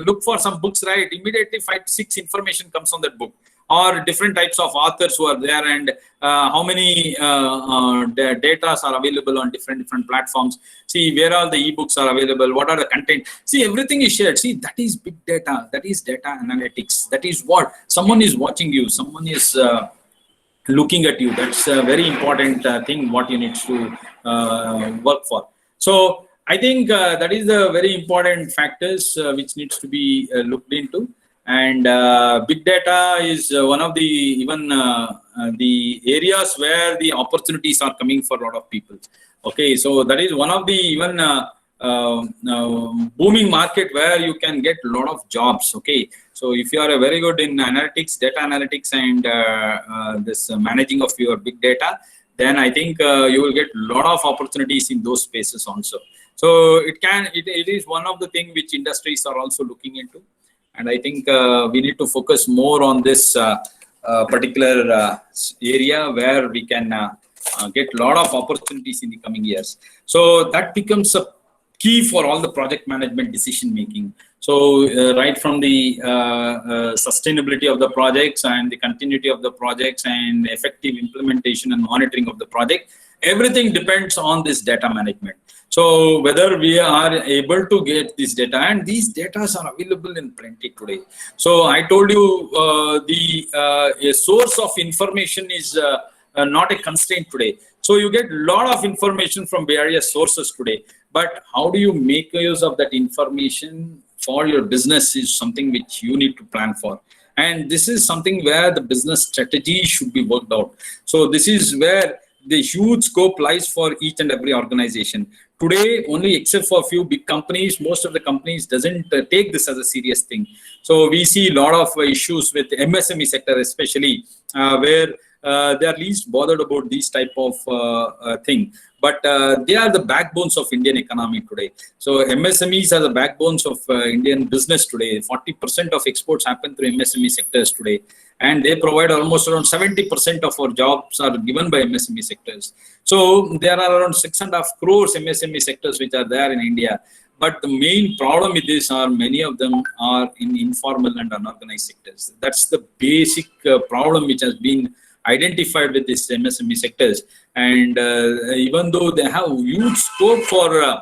look for some books, right? Immediately 5 to 6 information comes on that book, or different types of authors who are there, and how many data are available on different platforms. See where all the ebooks are available, what are the content. See, everything is shared. See, that is big data. That is data analytics. That is what someone is watching you. Someone is looking at you. That's a very important thing what you need to work for. So I think that is the very important factors which needs to be looked into. And big data is one of the even the areas where the opportunities are coming for a lot of people. Okay, so that is one of the even booming market where you can get a lot of jobs. Okay, so if you are a very good in analytics, data analytics, and this managing of your big data, then I think you will get a lot of opportunities in those spaces also. So it is one of the things which industries are also looking into, and I think we need to focus more on this particular area where we can get a lot of opportunities in the coming years. So that becomes a key for all the project management decision making. So right from the sustainability of the projects and the continuity of the projects and effective implementation and monitoring of the project, everything depends on this data management. So whether we are able to get this data, and these data are available in plenty today. So I told you a source of information is not a constraint today. So you get a lot of information from various sources today, but how do you make use of that information for your business is something which you need to plan for. And this is something where the business strategy should be worked out. So this is where the huge scope lies for each and every organization. Today, only except for a few big companies, most of the companies doesn't take this as a serious thing. So we see a lot of issues with MSME sector, especially where they are least bothered about these type of thing. But they are the backbones of Indian economy today. So MSMEs are the backbones of Indian business today. 40% of exports happen through MSME sectors today. And they provide almost around 70% of our jobs are given by MSME sectors. So there are around 6.5 crores MSME sectors which are there in India. But the main problem with this are many of them are in informal and unorganized sectors. That's the basic problem which has been identified with these MSME sectors. And even though they have huge scope for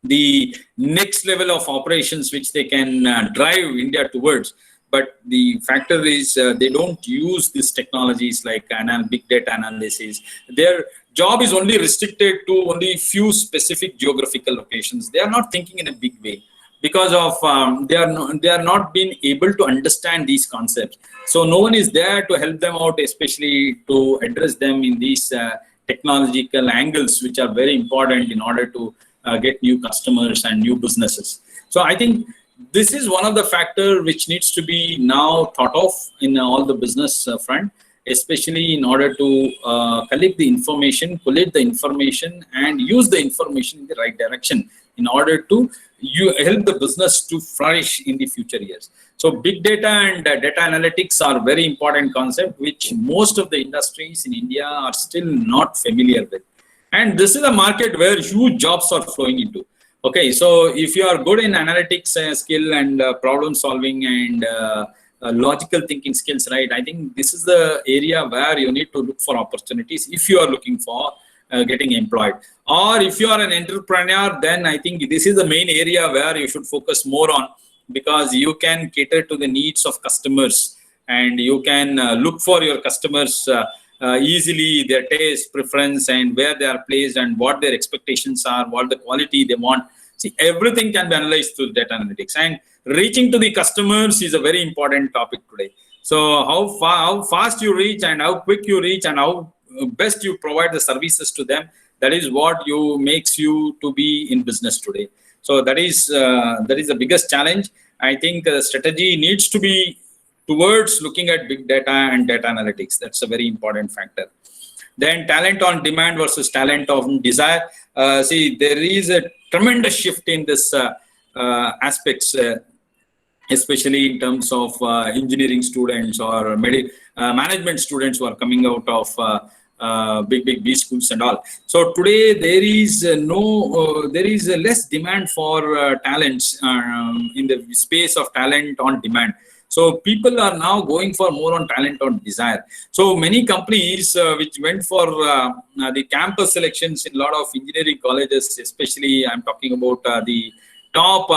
the next level of operations which they can drive India towards, but the factor is they don't use these technologies like big data analysis. Their job is only restricted to only few specific geographical locations. They are not thinking in a big way because of they are not being able to understand these concepts. So no one is there to help them out, especially to address them in these technological angles, which are very important in order to get new customers and new businesses. So I think this is one of the factors which needs to be now thought of in all the business front, especially in order to collect the information, collate the information, and use the information in the right direction in order to help the business to flourish in the future years. So big data and data analytics are very important concept, which most of the industries in India are still not familiar with. And this is a market where huge jobs are flowing into. Okay, so if you are good in analytics skill and problem solving and logical thinking skills, right? I think this is the area where you need to look for opportunities if you are looking for getting employed. Or if you are an entrepreneur, then I think this is the main area where you should focus more on, because you can cater to the needs of customers and you can look for your customers easily, their taste, preference, and where they are placed and what their expectations are, what the quality they want. See, everything can be analyzed through data analytics, and reaching to the customers is a very important topic today. So how fast you reach and how quick you reach and how best you provide the services to them, that is what makes you to be in business today. So that is the biggest challenge. I think the strategy needs to be towards looking at big data and data analytics. That's a very important factor. Then talent on demand versus talent on desire. See, there is a tremendous shift in this aspects, especially in terms of engineering students or management students who are coming out of big B schools and all. So today there is there is less demand for talents in the space of talent on demand. So people are now going for more on talent on desire. So many companies which went for the campus selections in a lot of engineering colleges, especially I'm talking about the top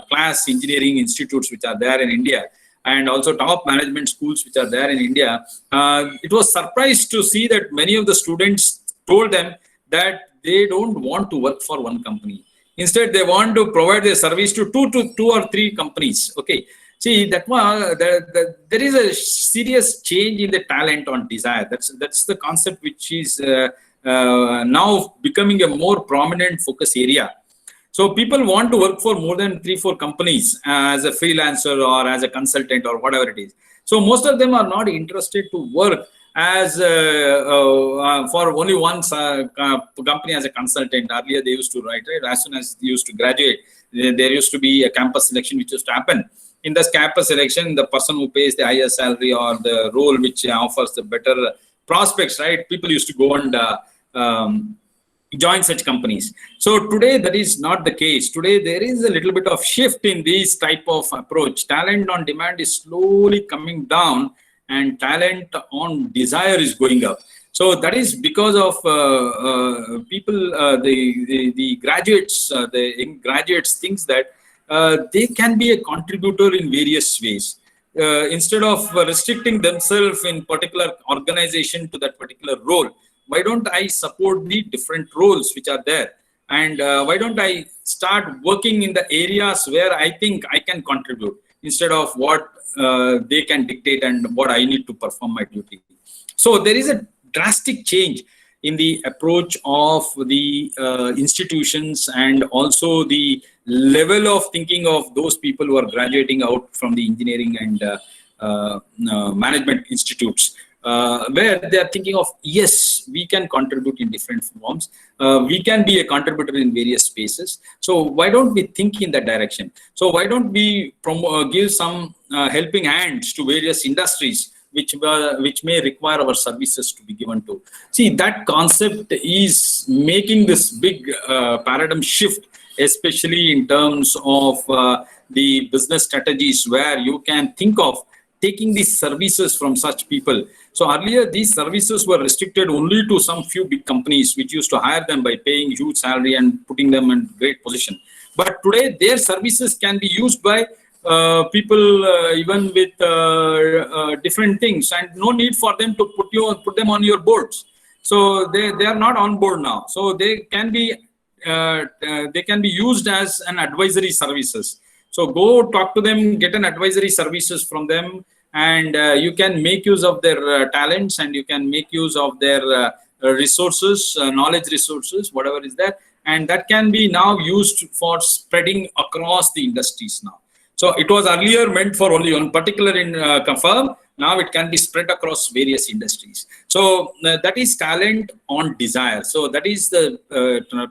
class engineering institutes which are there in India, and also top management schools which are there in India. It was surprised to see that many of the students told them that they don't want to work for one company. Instead, they want to provide their service to two or three companies. Okay. See, there is a serious change in the talent on desire. That's the concept which is now becoming a more prominent focus area. So people want to work for more than 3-4 companies as a freelancer or as a consultant or whatever it is. So most of them are not interested to work as for only one company as a consultant. Earlier they used to write, right? As soon as they used to graduate, there used to be a campus selection which used to happen. In this campus selection, the person who pays the higher salary or the role which offers the better prospects, right? People used to go and join such companies. So today that is not the case. Today there is a little bit of shift in this type of approach. Talent on demand is slowly coming down and talent on desire is going up. So that is because of people, the graduates, the graduates thinks that they can be a contributor in various ways. Instead of restricting themselves in particular organization to that particular role, why don't I support the different roles which are there? And why don't I start working in the areas where I think I can contribute instead of what they can dictate and what I need to perform my duty. So there is a drastic change in the approach of the institutions and also the level of thinking of those people who are graduating out from the engineering and management institutes. Where they are thinking of, yes, we can contribute in different forms. We can be a contributor in various spaces. So why don't we think in that direction? So why don't we give some helping hands to various industries which may require our services to be given to? See, that concept is making this big paradigm shift, especially in terms of the business strategies where you can think of taking these services from such people. So earlier, these services were restricted only to some few big companies which used to hire them by paying huge salary and putting them in great position. But today, their services can be used by people even with different things, and no need for them to put them on your boards. So they are not on board now. So they can be used as an advisory services. So go talk to them, get an advisory services from them, and you can make use of their talents, and you can make use of their resources, knowledge resources, whatever is there. And that can be now used for spreading across the industries now. So it was earlier meant for only one particular firm. Now it can be spread across various industries. So that is talent on desire. So that is the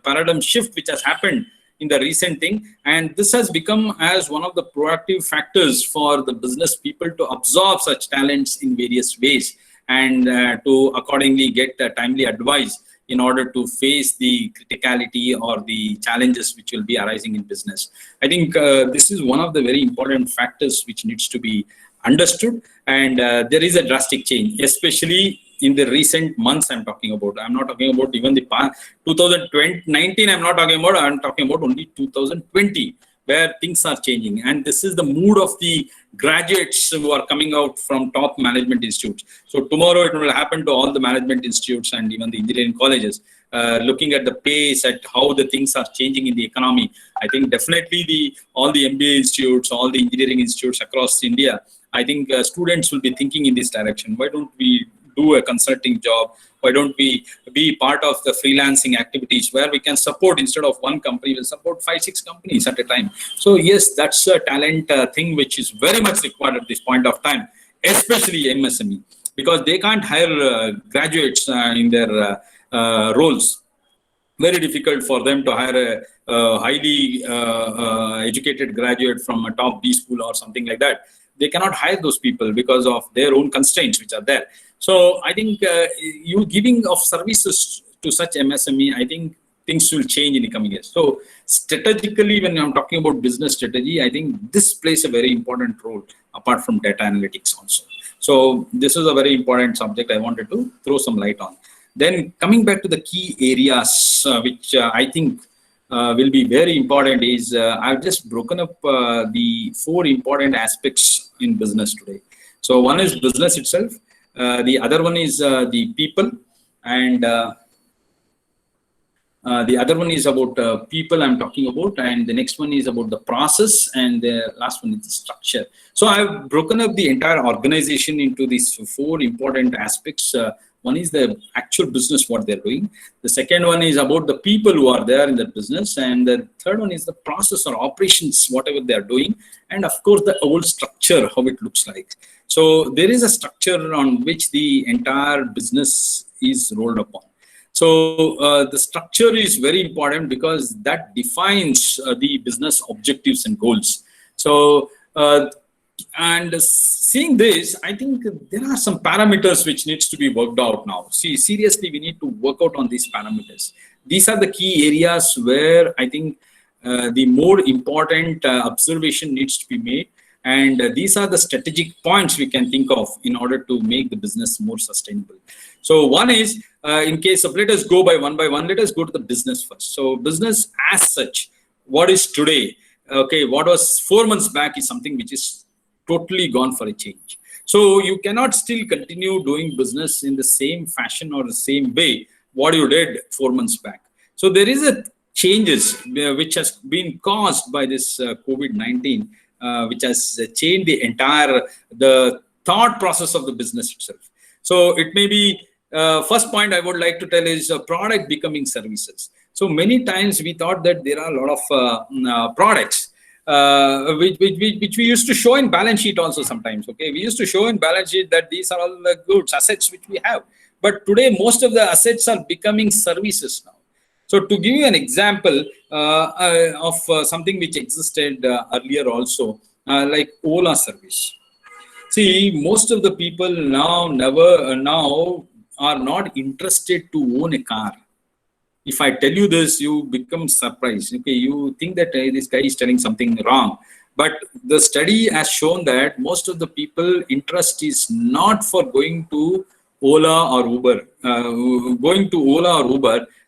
paradigm shift which has happened in the recent thing, and this has become as one of the proactive factors for the business people to absorb such talents in various ways and to accordingly get timely advice in order to face the criticality or the challenges which will be arising in business. I think this is one of the very important factors which needs to be understood, and there is a drastic change, especially in the recent months I'm talking about. I'm not talking about even the 2019, I'm not talking about, I'm talking about only 2020, where things are changing. And this is the mood of the graduates who are coming out from top management institutes. So tomorrow it will happen to all the management institutes and even the engineering colleges, looking at the pace, at how the things are changing in the economy. I think definitely all the MBA institutes, all the engineering institutes across India, I think students will be thinking in this direction. Why don't we do a consulting job? Why don't we be part of the freelancing activities where we can support, instead of one company, we'll support 5-6 companies at a time. So yes, that's a talent thing which is very much required at this point of time, especially MSME, because they can't hire graduates in their roles. Very difficult for them to hire a highly educated graduate from a top B school or something like that. They cannot hire those people because of their own constraints which are there. So I think you giving of services to such MSME, I think things will change in the coming years. So strategically, when I'm talking about business strategy, I think this plays a very important role apart from data analytics also. So this is a very important subject I wanted to throw some light on. Then coming back to the key areas, which I think will be very important is, I've just broken up the 4 important aspects in business today. So one is business itself, the other one is the people, and the other one is about people I'm talking about, and the next one is about the process, and the last one is the structure. So I've broken up the entire organization into these 4 important aspects. One is the actual business, what they're doing. The second one is about the people who are there in the business. And the third one is the process or operations, whatever they're doing. And of course, the whole structure, how it looks like. So there is a structure on which the entire business is rolled upon. So the structure is very important because that defines the business objectives and goals. So, and seeing this, I think there are some parameters which needs to be worked out now. See, seriously, we need to work out on these parameters. These are the key areas where I think the more important observation needs to be made. And these are the strategic points we can think of in order to make the business more sustainable. So one is, in case of, let us go by one, let us go to the business first. So business as such, what is today? Okay, what was 4 months back is something which is totally gone for a change. So you cannot still continue doing business in the same fashion or the same way what you did 4 months back. So there is a changes which has been caused by this COVID-19, which has changed the entire the thought process of the business itself. So it may be first point I would like to tell is product becoming services. So many times we thought that there are a lot of products which we used to show in balance sheet also sometimes. Okay, we used to show in balance sheet that these are all the goods, assets which we have. But today most of the assets are becoming services now. So to give you an example of something which existed earlier also, like Ola service. See, most of the people now are not interested to own a car. If I tell you this, you become surprised. Okay, you think that this guy is telling something wrong. But the study has shown that most of the people interest is not for going to Ola or Uber,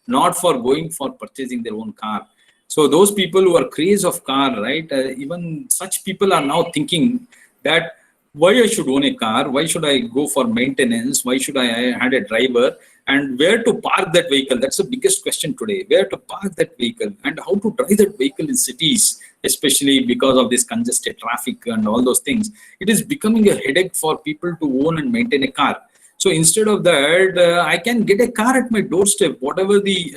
not for going for purchasing their own car. So those people who are crazy of car, right? Even such people are now thinking that why I should own a car? Why should I go for maintenance? Why should I have a driver? And where to park that vehicle? That's the biggest question today. Where to park that vehicle and how to drive that vehicle in cities, especially because of this congested traffic and all those things. It is becoming a headache for people to own and maintain a car. So instead of that, I can get a car at my doorstep, whatever the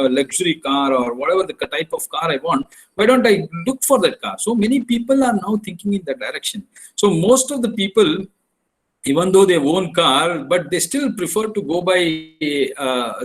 luxury car or whatever the type of car I want. Why don't I look for that car? So many people are now thinking in that direction. So most of the people, even though they own car, but they still prefer to go by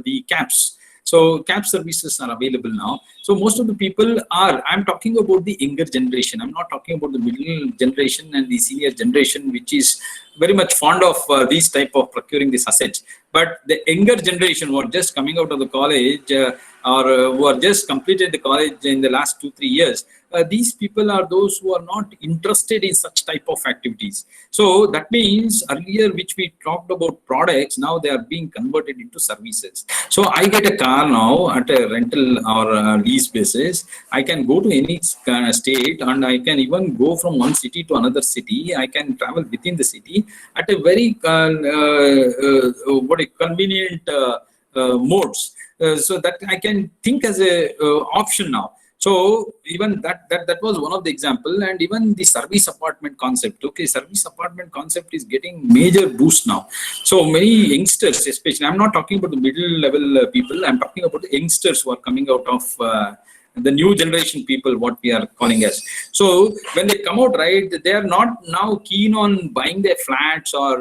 the cabs. So cab services are available now. So most of the people are, I'm talking about the younger generation. I'm not talking about the middle generation and the senior generation, which is very much fond of these type of procuring these assets. But the younger generation who are just coming out of the college or who are just completed the college in the last 2-3 years, these people are those who are not interested in such type of activities. So that means earlier, which we talked about products, now they are being converted into services. So I get a car now at a rental or lease basis. I can go to any state and I can even go from one city to another city. I can travel within the city at a very convenient modes. So that I can think as a option now. So even that was one of the example, and even the service apartment concept. Okay, service apartment concept is getting major boost now. So many youngsters, especially, I'm not talking about the middle level people. I'm talking about the youngsters who are coming out of the new generation people, what we are calling as. So when they come out, right, they are not now keen on buying their flats or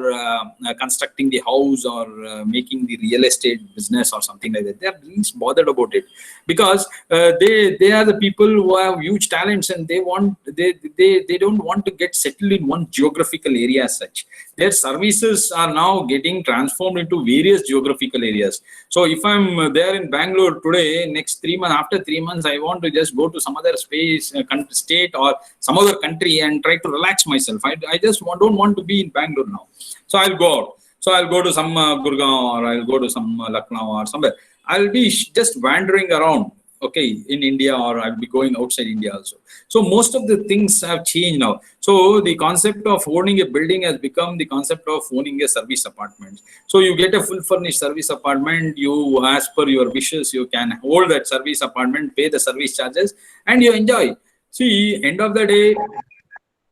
constructing the house or making the real estate business or something like that. They are least bothered about it because they are the people who have huge talents and they don't want to get settled in one geographical area as such. Their services are now getting transformed into various geographical areas. So if I'm there in Bangalore today, next 3 months, after 3 months, I want to just go to some other space, state or some other country and try to relax myself. I just don't want to be in Bangalore now. So I'll go out. So I'll go to some Gurgaon or I'll go to some Lucknow or somewhere. I'll be just wandering around. Okay, in India, or I'll be going outside India also. So most of the things have changed now. So the concept of owning a building has become the concept of owning a service apartment. So you get a full furnished service apartment, you, as per your wishes, you can hold that service apartment, pay the service charges, and you enjoy. See, end of the day,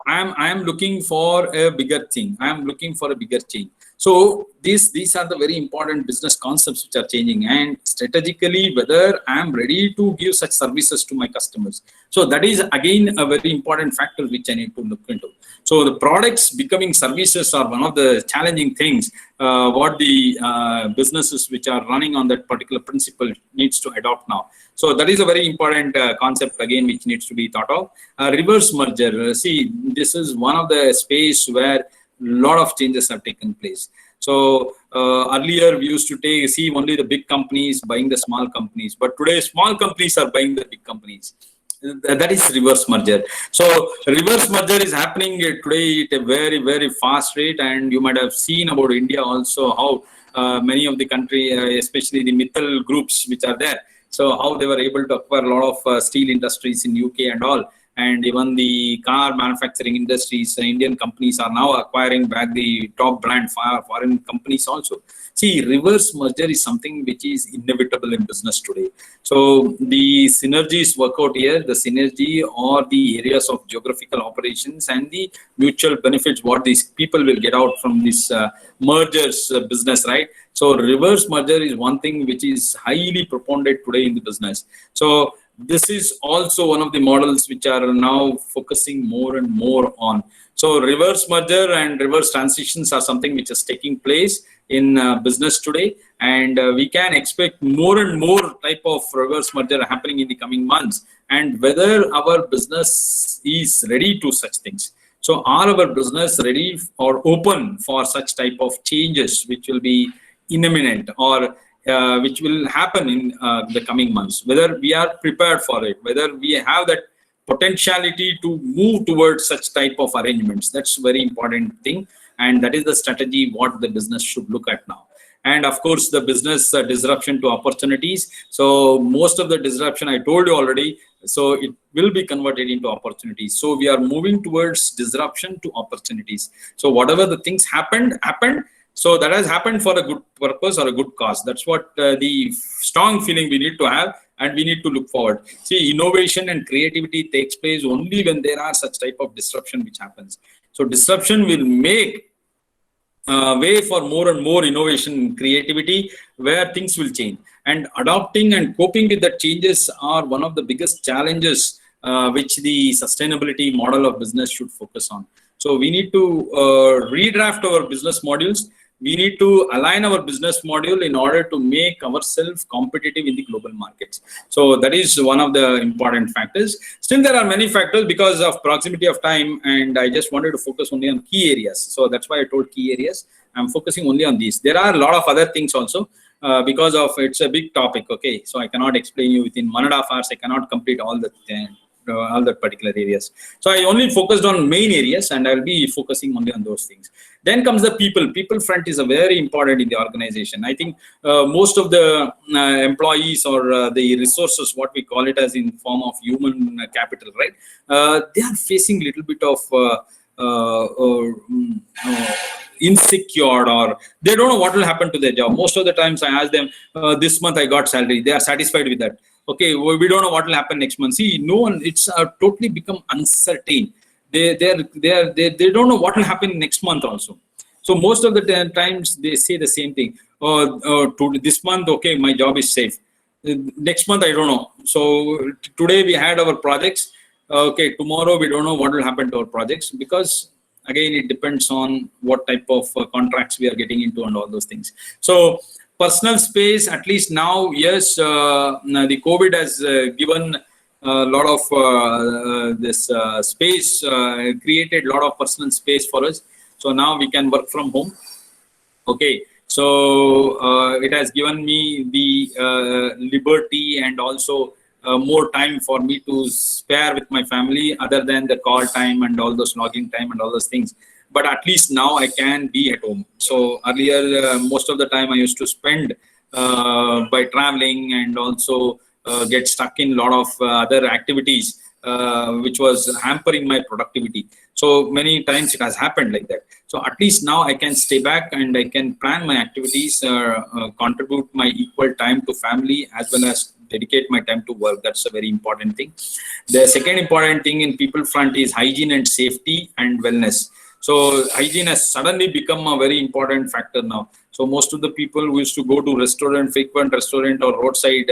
I am looking for a bigger thing. I am looking for a bigger change. So these are the very important business concepts which are changing, and strategically whether I am ready to give such services to my customers. So that is again a very important factor which I need to look into. So the products becoming services are one of the challenging things what the businesses which are running on that particular principle needs to adopt now. So that is a very important concept again which needs to be thought of. Reverse merger. See, this is one of the space where lot of changes have taken place. So earlier we used to see only the big companies buying the small companies, but today small companies are buying the big companies. That is reverse merger. So reverse merger is happening today at a very, very fast rate, and you might have seen about India also how many of the country, especially the Mittal groups which are there, so how they were able to acquire a lot of steel industries in UK and all. And even the car manufacturing industries, Indian companies are now acquiring back the top brand foreign companies also. See, reverse merger is something which is inevitable in business today. So the synergies work out here, the synergy or the areas of geographical operations and the mutual benefits what these people will get out from this mergers business, right? So reverse merger is one thing which is highly proponent today in the business. So this is also one of the models which are now focusing more and more on. So reverse merger and reverse transitions are something which is taking place in business today, and we can expect more and more type of reverse merger happening in the coming months, and whether our business is ready to such things. So are our business ready or open for such type of changes which will be imminent or which will happen in the coming months, whether we are prepared for it, whether we have that potentiality to move towards such type of arrangements. That's a very important thing, and that is the strategy what the business should look at now. And of course the business disruption to opportunities. So most of the disruption I told you already, so it will be converted into opportunities. So we are moving towards disruption to opportunities. So whatever the things happened. So that has happened for a good purpose or a good cause. That's what the strong feeling we need to have, and we need to look forward. See, innovation and creativity takes place only when there are such type of disruption which happens. So disruption will make way for more and more innovation and creativity where things will change. And adopting and coping with the changes are one of the biggest challenges which the sustainability model of business should focus on. So we need to redraft our business modules. We need to align our business module in order to make ourselves competitive in the global markets. So that is one of the important factors. Still, there are many factors because of proximity of time, and I just wanted to focus only on key areas. So that's why I told key areas. I'm focusing only on these. There are a lot of other things also because of it's a big topic. Okay, so I cannot explain you within 1.5 hours. I cannot complete all the particular areas. So I only focused on main areas, and I'll be focusing only on those things. Then comes the people. People front is a very important in the organization. I think most of the employees or the resources, what we call it as in form of human capital, right? They are facing a little bit of insecure, or they don't know what will happen to their job. Most of the times I ask them, this month I got salary. They are satisfied with that. Okay, we don't know what will happen next month. See, no one, it's totally become uncertain. They don't know what will happen next month also. So most of the times they say the same thing. This month, okay, my job is safe. Next month, I don't know. So today we had our projects. Okay, tomorrow we don't know what will happen to our projects, because again, it depends on what type of contracts we are getting into and all those things. So personal space, at least now, yes, the COVID has given a lot of this space, created a lot of personal space for us. So now we can work from home. Okay, so it has given me the liberty and also more time for me to spare with my family, other than the call time and all those logging time and all those things. But at least now I can be at home. So earlier, most of the time I used to spend by traveling, and also get stuck in a lot of other activities, which was hampering my productivity. So many times it has happened like that. So at least now I can stay back and I can plan my activities, contribute my equal time to family, as well as dedicate my time to work. That's a very important thing. The second important thing in people front is hygiene and safety and wellness. So hygiene has suddenly become a very important factor now. So most of the people who used to go to frequent restaurant or roadside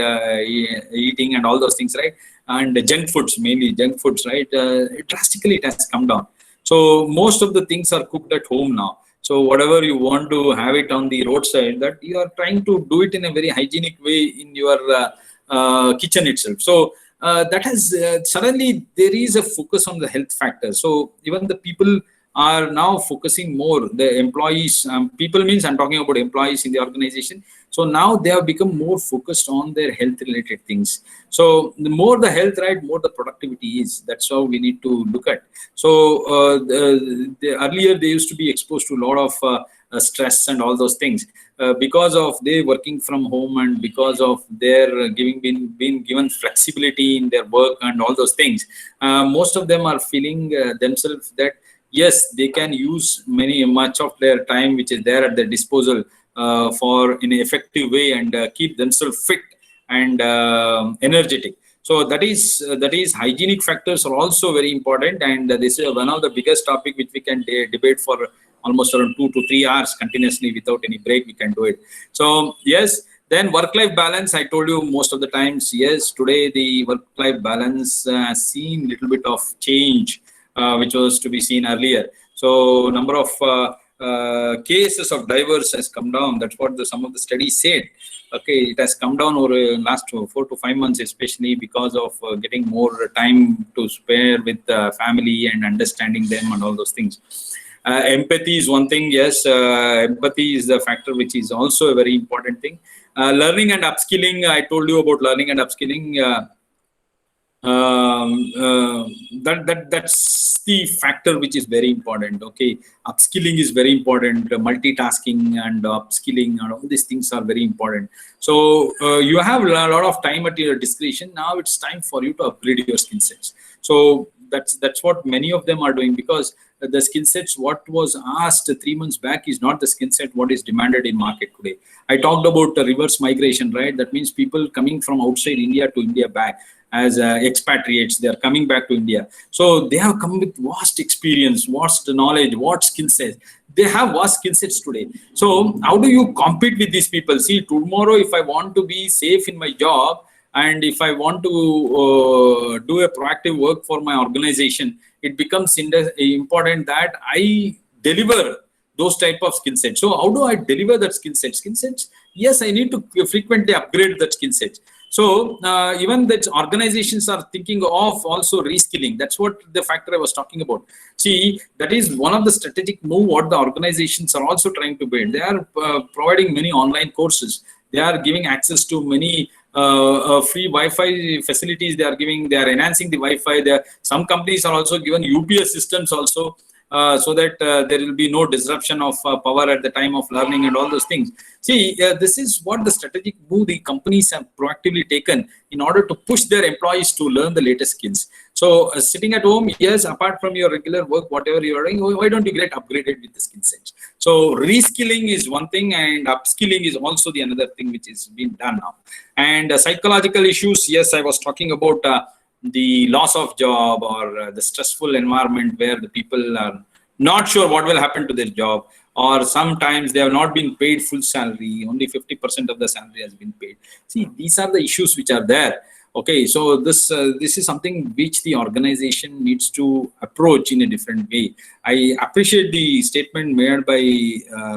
eating and all those things, right? And junk foods, mainly junk foods, right? Drastically it has come down. So most of the things are cooked at home now. So whatever you want to have it on the roadside, that you are trying to do it in a very hygienic way in your kitchen itself. So that has suddenly there is a focus on the health factor. So even the people are now focusing more. The employees, people means I'm talking about employees in the organization. So now they have become more focused on their health related things. So the more the health, right, more the productivity is. That's how we need to look at. So earlier they used to be exposed to a lot of stress and all those things because of they working from home and because of their being given flexibility in their work and all those things. Most of them are feeling themselves that yes, they can use much of their time which is there at their disposal for in an effective way and keep themselves fit and energetic. So that is hygienic factors are also very important, and this is one of the biggest topic which we can debate for almost around 2 to 3 hours continuously without any break. We can do it. So yes, then work-life balance. I told you most of the times. Yes, today the work-life balance has seen little bit of change, which was to be seen earlier. So number of cases of divorce has come down. That's what some of the studies said. Okay, it has come down over last 4 to 5 months, especially because of getting more time to spare with family and understanding them and all those things. Empathy is one thing. Yes, empathy is the factor which is also a very important thing. Learning and upskilling. I told you about learning and upskilling. That's the factor which is very important. Okay, upskilling is very important. Multitasking and upskilling and all these things are very important. So you have a lot of time at your discretion. Now it's time for you to upgrade your skill sets. So that's what many of them are doing, because the skill sets what was asked 3 months back is not the skill set what is demanded in market today. I talked about reverse migration, right? That means people coming from outside India to India back as expatriates. They are coming back to India. So they have come with vast experience, vast knowledge, vast skill sets. They have vast skill sets today. So how do you compete with these people? See, tomorrow if I want to be safe in my job, and if I want to do a proactive work for my organization, it becomes important that I deliver those type of skill sets. So how do I deliver that skill sets? Skill sets, yes, I need to frequently upgrade that skill sets. So even that organizations are thinking of also reskilling. That's what the factor I was talking about. See, that is one of the strategic move what the organizations are also trying to build. They are providing many online courses. They are giving access to many free Wi-Fi facilities. They are enhancing the Wi-Fi. Some companies are also given UPS systems also, so that there will be no disruption of power at the time of learning and all those things. See, this is what the strategic move the companies have proactively taken in order to push their employees to learn the latest skills. So sitting at home, yes, apart from your regular work, whatever you are doing, why don't you get upgraded with the skill sets? So reskilling is one thing, and upskilling is also the another thing which is being done now. And psychological issues, yes, I was talking about the loss of job or the stressful environment where the people are not sure what will happen to their job, or sometimes they have not been paid full salary, only 50% of the salary has been paid. See, these are the issues which are there. Okay, so this is something which the organization needs to approach in a different way. I appreciate the statement made by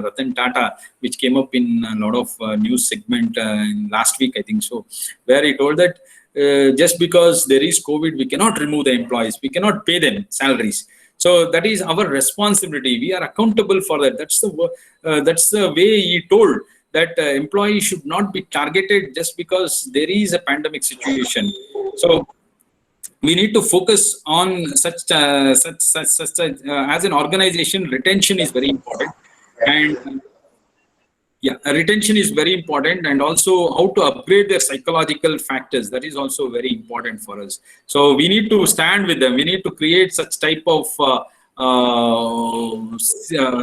Ratan Tata, which came up in a lot of news segment last week, I think so, where he told that just because there is COVID, we cannot remove the employees, we cannot pay them salaries. So that is our responsibility. We are accountable for that. That's the way he told that employees should not be targeted just because there is a pandemic situation. So we need to focus on such as an organization, retention is very important. And yeah, retention is very important, and also how to upgrade their psychological factors. That is also very important for us. So we need to stand with them. We need to create such type of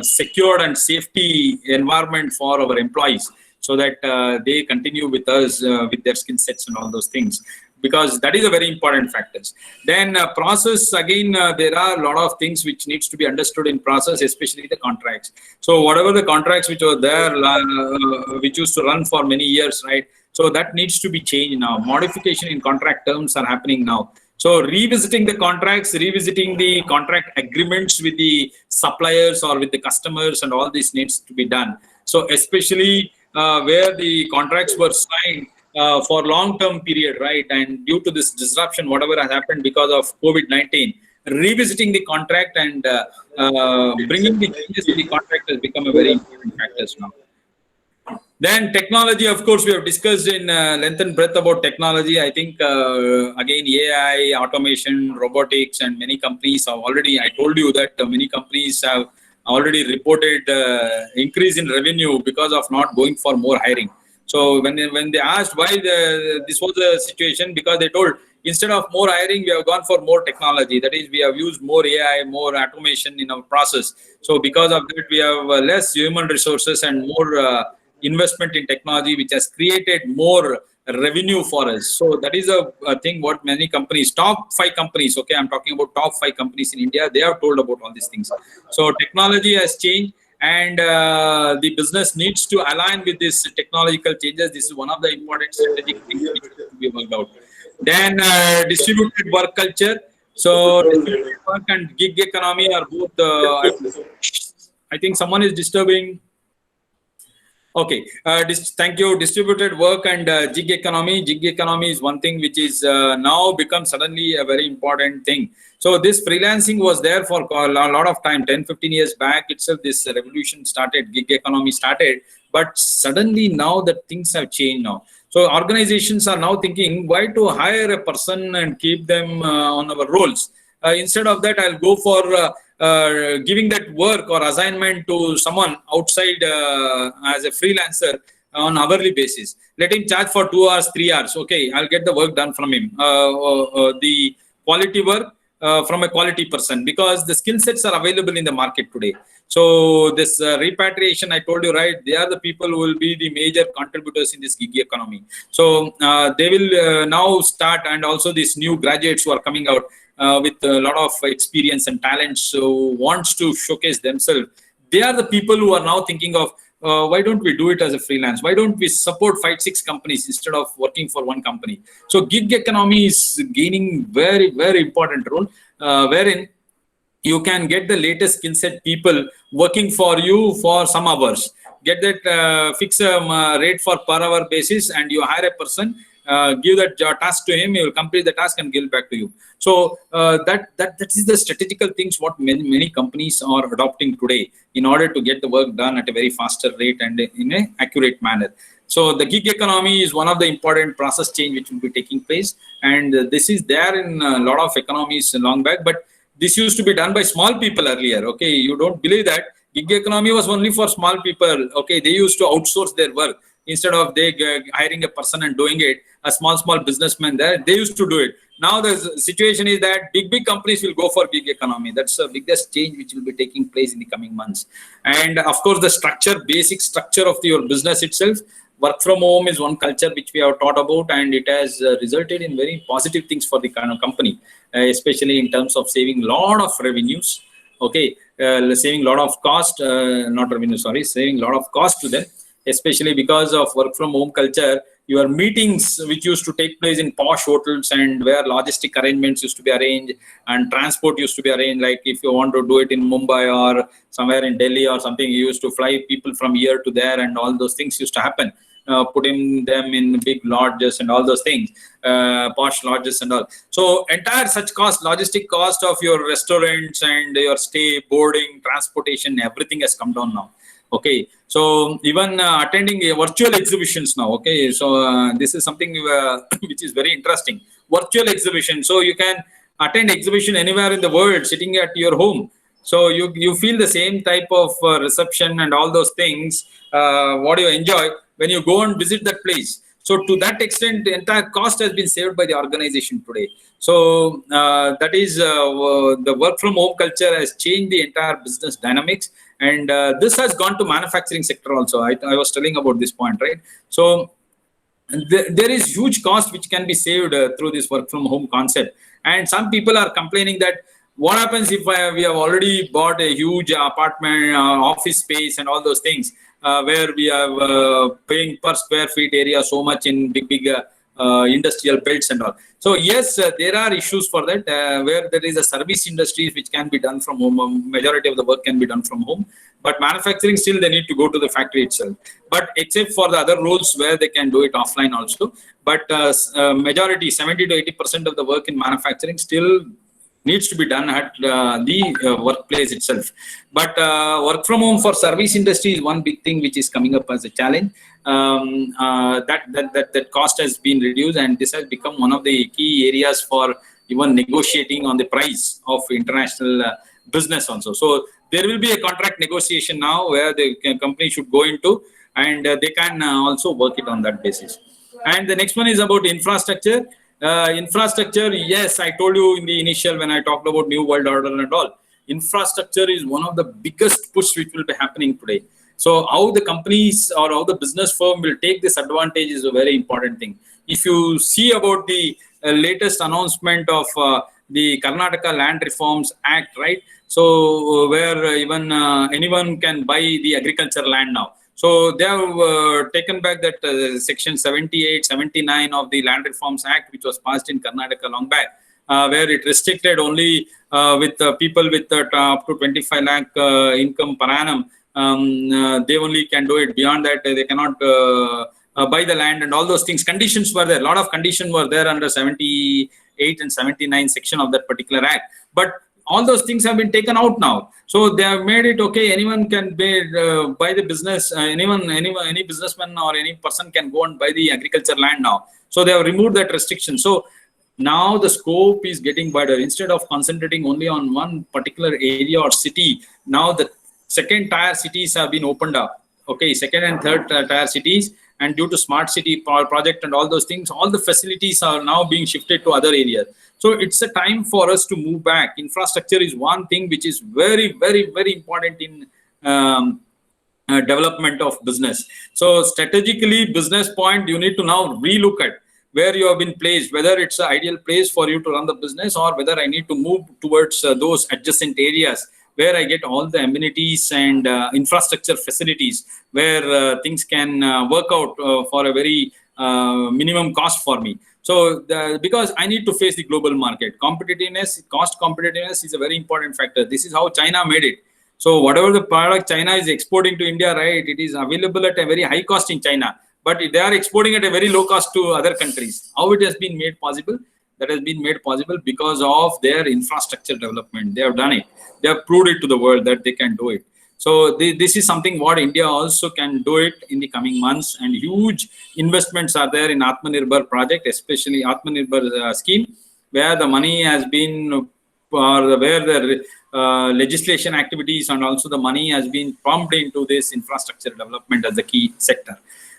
secured and safety environment for our employees, so that they continue with us with their skill sets and all those things. because that is a very important factors. Then process, again, there are a lot of things which needs to be understood in process, especially the contracts. So whatever the contracts which were there, which used to run for many years, right? So that needs to be changed now. Modification in contract terms are happening now. So revisiting the contracts, revisiting the contract agreements with the suppliers or with the customers, and all this needs to be done. So especially where the contracts were signed for long-term period, right? And due to this disruption, whatever has happened because of COVID-19, revisiting the contract and bringing the changes in the contract has become a very important factor now. Then technology, of course, we have discussed in length and breadth about technology. I think, again, AI, automation, robotics, and many companies have already, I told you that many companies have already reported increase in revenue because of not going for more hiring. So when they asked why this was the situation, because they told, instead of more hiring, we have gone for more technology. That is, we have used more AI, more automation in our process. So because of that, we have less human resources and more investment in technology, which has created more revenue for us. So that is a thing what many companies, top 5 companies, okay, I'm talking about top 5 companies in India, they have told about all these things. So technology has changed, and the business needs to align with these technological changes. This is one of the important strategic things which needs to be worked out. Then distributed work culture. So distributed work and gig economy are both, I think someone is disturbing. Okay, thank you. Distributed work and gig economy. Gig economy is one thing which is now become suddenly a very important thing. So this freelancing was there for a lot of time, 10, 15 years back itself, this revolution started, gig economy started, but suddenly now that things have changed now. So organizations are now thinking, why to hire a person and keep them on our roles? Instead of that, I'll go for giving that work or assignment to someone outside as a freelancer on hourly basis. Let him charge for 2 hours, 3 hours. Okay, I'll get the work done from him. The quality work from a quality person, because the skill sets are available in the market today. So this repatriation, I told you, right, they are the people who will be the major contributors in this gig economy. So they will now start, and also these new graduates who are coming out with a lot of experience and talents who wants to showcase themselves. They are the people who are now thinking of, why don't we do it as a freelance? Why don't we support 5-6 companies instead of working for one company? So gig economy is gaining very, very important role, wherein you can get the latest skill set people working for you for some hours. Get that fix a rate for per hour basis, and you hire a person, give that task to him, he will complete the task and give it back to you. So that is the strategical things what many companies are adopting today in order to get the work done at a very faster rate and in an accurate manner. So the gig economy is one of the important process change which will be taking place, and this is there in a lot of economies long back, but this used to be done by small people earlier. Okay, you don't believe that gig economy was only for small people. Okay, they used to outsource their work. Instead of they hiring a person and doing it, a small businessman there, they used to do it. Now the situation is that big companies will go for gig economy. That's the biggest change which will be taking place in the coming months. And of course, the basic structure of your business itself, work from home is one culture which we have taught about, and it has resulted in very positive things for the kind of company, especially in terms of saving a lot of revenues. Okay, saving a lot of cost, not revenue, sorry, saving a lot of cost to them, especially because of work from home culture. Your meetings which used to take place in posh hotels and where logistic arrangements used to be arranged and transport used to be arranged, like if you want to do it in Mumbai or somewhere in Delhi or something, you used to fly people from here to there, and all those things used to happen, putting them in big lodges and all those things, posh lodges and all. So entire such cost, logistic cost of your restaurants and your stay, boarding, transportation, everything has come down now. Okay, so even attending virtual exhibitions now. Okay, so this is something which is very interesting. Virtual exhibition, so you can attend exhibition anywhere in the world, sitting at your home. So you feel the same type of reception and all those things. What you enjoy when you go and visit that place. So to that extent, the entire cost has been saved by the organization today. So that is the work from home culture has changed the entire business dynamics. And this has gone to manufacturing sector also. I was telling about this point, right? So And there is huge cost which can be saved through this work from home concept. And some people are complaining that what happens if we have already bought a huge apartment, office space, and all those things, where we are paying per square feet area so much in big industrial belts and all. So yes, there are issues for that, where there is a service industry which can be done from home. Majority of the work can be done from home, but manufacturing still they need to go to the factory itself. But except for the other roles where they can do it offline also. But majority, 70 to 80% of the work in manufacturing still needs to be done at the workplace itself. But work from home for service industry is one big thing which is coming up as a challenge. That cost has been reduced, and this has become one of the key areas for even negotiating on the price of international business also. So there will be a contract negotiation now where the company should go into, and they can also work it on that basis. And the next one is about infrastructure. Infrastructure, yes, I told you in the initial when I talked about New World Order and all, infrastructure is one of the biggest push which will be happening today. So how the companies or how the business firm will take this advantage is a very important thing. If you see about the latest announcement of the Karnataka Land Reforms Act, right? So where even anyone can buy the agriculture land now. So they have taken back that section 78, 79 of the Land Reforms Act, which was passed in Karnataka long back, where it restricted only with people with up to 25 lakh income per annum. They only can do it. Beyond that, they cannot buy the land, and all those things. Conditions were there. A lot of conditions were there under 78 and 79 section of that particular act. But all those things have been taken out now. So they have made it okay. Anyone can buy the business. Any businessman or any person can go and buy the agriculture land now. So they have removed that restriction. So now the scope is getting wider. Instead of concentrating only on one particular area or city, now the second tier cities have been opened up. Okay, second and third tier cities, and due to smart city project and all those things, all the facilities are now being shifted to other areas. So it's a time for us to move back. Infrastructure is one thing which is very, very, very important in development of business. So strategically, business point, you need to now relook at where you have been placed, whether it's an ideal place for you to run the business, or whether I need to move towards those adjacent areas where I get all the amenities and infrastructure facilities, where things can work out for a very minimum cost for me. So because I need to face the global market, competitiveness, cost competitiveness is a very important factor. This is how China made it. So whatever the product China is exporting to India, right, it is available at a very high cost in China, but they are exporting at a very low cost to other countries. How it has been made possible? That has been made possible because of their infrastructure development. They have done it. They have proved it to the world that they can do it. So this is something what India also can do it in the coming months, and huge investments are there in Atmanirbhar project, especially Atmanirbhar scheme, where the money has been, or where the legislation activities and also the money has been pumped into this infrastructure development as the key sector.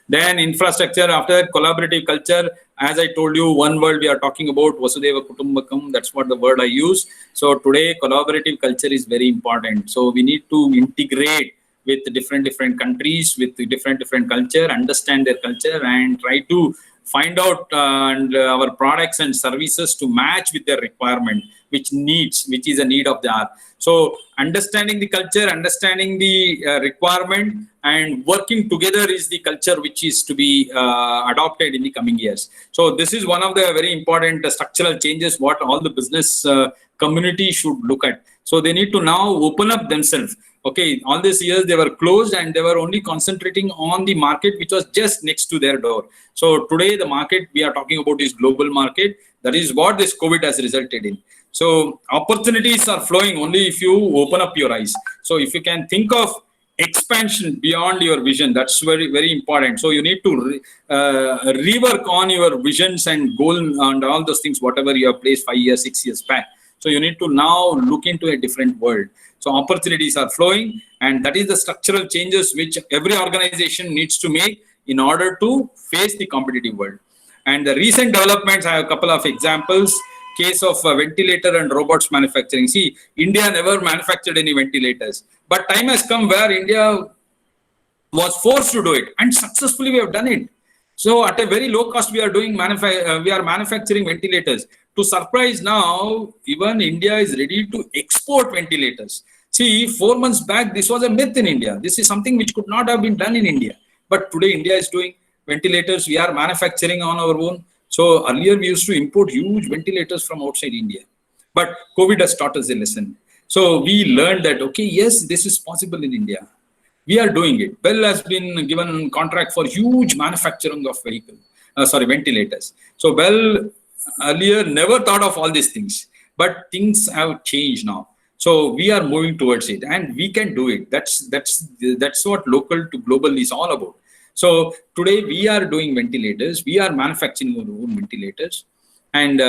Then infrastructure, after that, collaborative culture. As I told you, one word we are talking about, Vasudhaiva Kutumbakam. That's what the word I use. So today, collaborative culture is very important. So we need to integrate with different countries, with different culture, understand their culture, and try to find out our products and services to match with their requirement, which is a need of the hour. So understanding the culture, understanding the requirement, and working together is the culture which is to be adopted in the coming years. So this is one of the very important structural changes what all the business community should look at. So they need to now open up themselves. Okay, all these years they were closed and they were only concentrating on the market which was just next to their door. So today the market we are talking about is global market. That is what this COVID has resulted in. So opportunities are flowing only if you open up your eyes. So if you can think of expansion beyond your vision, that's very, very important. So you need to rework on your visions and goal and all those things, whatever you have placed 5 years, 6 years back. So you need to now look into a different world. So opportunities are flowing, and that is the structural changes which every organization needs to make in order to face the competitive world. And the recent developments, I have a couple of examples. Case of ventilator and robots manufacturing. See, India never manufactured any ventilators, but time has come where India was forced to do it, and successfully we have done it. So at a very low cost, we are doing we are manufacturing ventilators. To surprise now, even India is ready to export ventilators. See, 4 months back, this was a myth in India. This is something which could not have been done in India. But today, India is doing ventilators. We are manufacturing on our own. So earlier, we used to import huge ventilators from outside India. But COVID has taught us a lesson. So we learned that, okay, yes, this is possible in India. We are doing it. Bell has been given contract for huge manufacturing of ventilators. So Bell earlier never thought of all these things, but things have changed now. So we are moving towards it, and we can do it. That's what local to global is all about. So today we are doing ventilators. We are manufacturing our own ventilators. And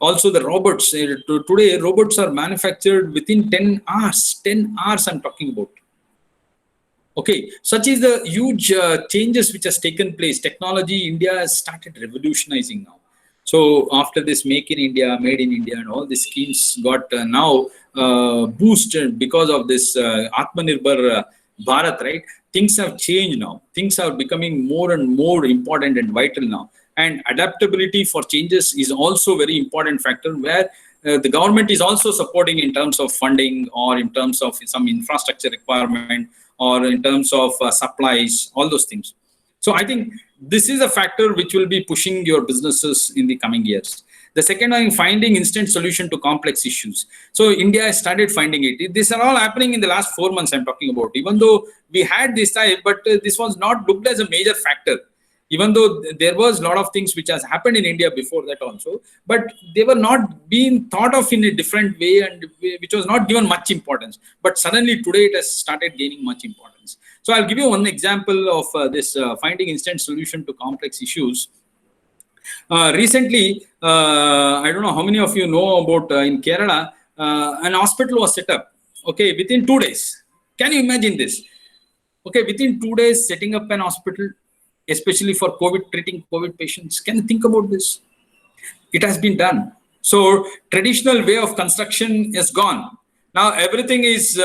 also the robots. Today, robots are manufactured within 10 hours. 10 hours I'm talking about. Okay, such is the huge changes which has taken place. Technology, India has started revolutionizing now. So after this Make in India, Made in India, and all these schemes got now boosted because of this Atmanirbhar Bharat, right? Things have changed now. Things are becoming more and more important and vital now. And adaptability for changes is also very important factor where the government is also supporting in terms of funding or in terms of some infrastructure requirement or in terms of supplies, all those things. So I think this is a factor which will be pushing your businesses in the coming years. The second one, finding instant solution to complex issues. So India has started finding it. These are all happening in the last 4 months I'm talking about. Even though we had this type, but this was not looked as a major factor. Even though there was a lot of things which has happened in India before that also, but they were not being thought of in a different way and which was not given much importance. But suddenly today it has started gaining much importance. So I'll give you one example of this finding instant solution to complex issues. Recently, I don't know how many of you know about in Kerala, an hospital was set up, okay, within 2 days. Can you imagine this? Okay, within 2 days, setting up an hospital, especially for COVID, treating COVID patients. Can you think about this? It has been done. So traditional way of construction is gone. Now everything is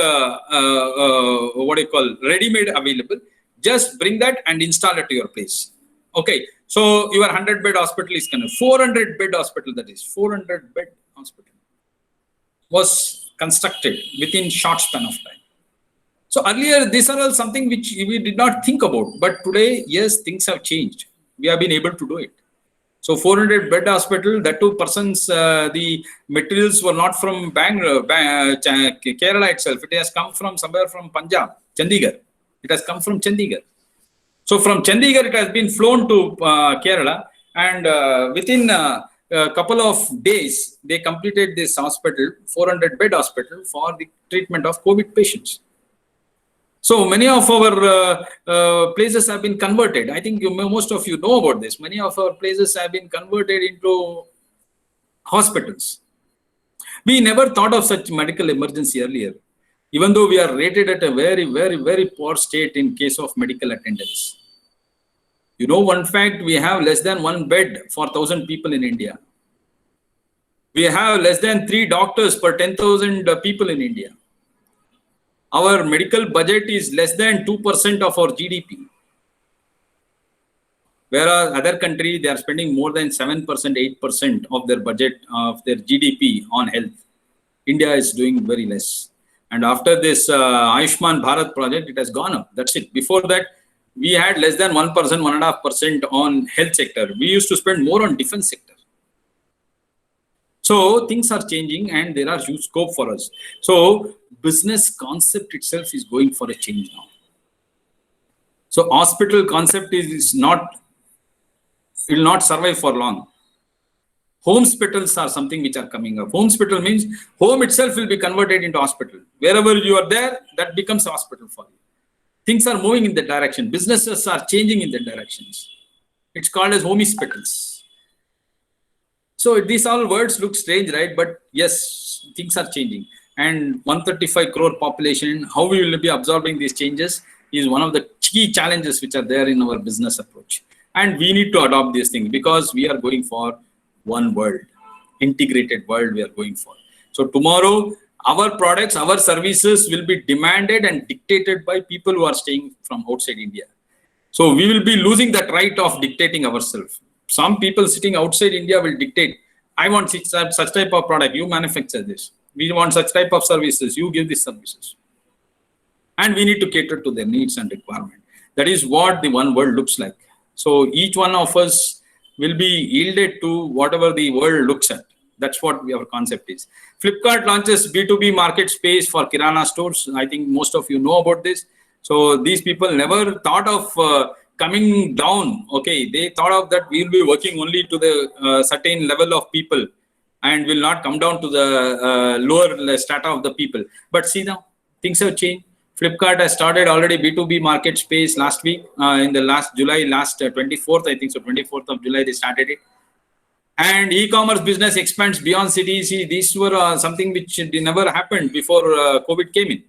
ready-made available. Just bring that and install it to your place. Okay, so your 100-bed hospital is kind of 400-bed hospital, that is 400-bed hospital was constructed within short span of time. So earlier, these are all something which we did not think about. But today, yes, things have changed. We have been able to do it. So 400-bed hospital, that two persons, the materials were not from Kerala itself. It has come from somewhere from Punjab, Chandigarh. It has come from Chandigarh. So from Chandigarh, it has been flown to Kerala. And within a couple of days, they completed this hospital, 400-bed hospital for the treatment of COVID patients. So many of our places have been converted. I think most of you know about this. Many of our places have been converted into hospitals. We never thought of such medical emergency earlier, even though we are rated at a very, very, very poor state in case of medical attendance. You know, one fact, we have less than 1 bed for 1,000 people in India. We have less than 3 doctors per 10,000 people in India. Our medical budget is less than 2% of our GDP. Whereas other countries, they are spending more than 7%, 8% of their budget, of their GDP on health. India is doing very less. And after this Ayushman Bharat project, it has gone up. That's it. Before that, we had less than 1%, 1.5% on health sector. We used to spend more on defense sector. So things are changing and there are huge scope for us. So business concept itself is going for a change now. So hospital concept is not, it will not survive for long. Home hospitals are something which are coming up. Home hospital means home itself will be converted into hospital. Wherever you are there, that becomes a hospital for you. Things are moving in that direction. Businesses are changing in that directions. It's called as home hospitals. So these all words look strange, right? But yes, things are changing. And 135 crore population, how we will be absorbing these changes is one of the key challenges which are there in our business approach. And we need to adopt these things because we are going for one world, integrated world we are going for. So tomorrow, our products, our services will be demanded and dictated by people who are staying from outside India. So we will be losing that right of dictating ourselves. Some people sitting outside India will dictate, I want such type of product, you manufacture this. We want such type of services, you give these services. And we need to cater to their needs and requirement. That is what the one world looks like. So each one of us will be yielded to whatever the world looks at. That's what our concept is. Flipkart launches B2B market space for Kirana stores. I think most of you know about this. So these people never thought of coming down. Okay, they thought of that we will be working only to the certain level of people and will not come down to the lower strata of the people. But see now, things have changed. Flipkart has started already B2B market space last week, in the last July, 24th, I think so, 24th of July, they started it. And e-commerce business expands beyond cities. See, these were something which never happened before COVID came in.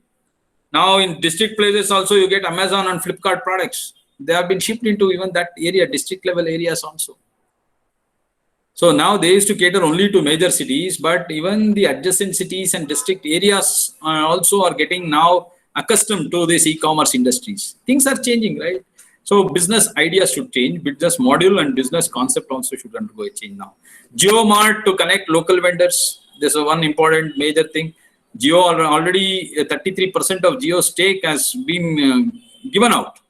Now in district places also, you get Amazon and Flipkart products. They have been shipped into even that area, district level areas also. So now they used to cater only to major cities, but even the adjacent cities and district areas also are getting now accustomed to these e-commerce industries. Things are changing, right? So business ideas should change, business module and business concept also should undergo a change now. JioMart to connect local vendors. This is one important major thing. Jio already 33% of Jio stake has been given out.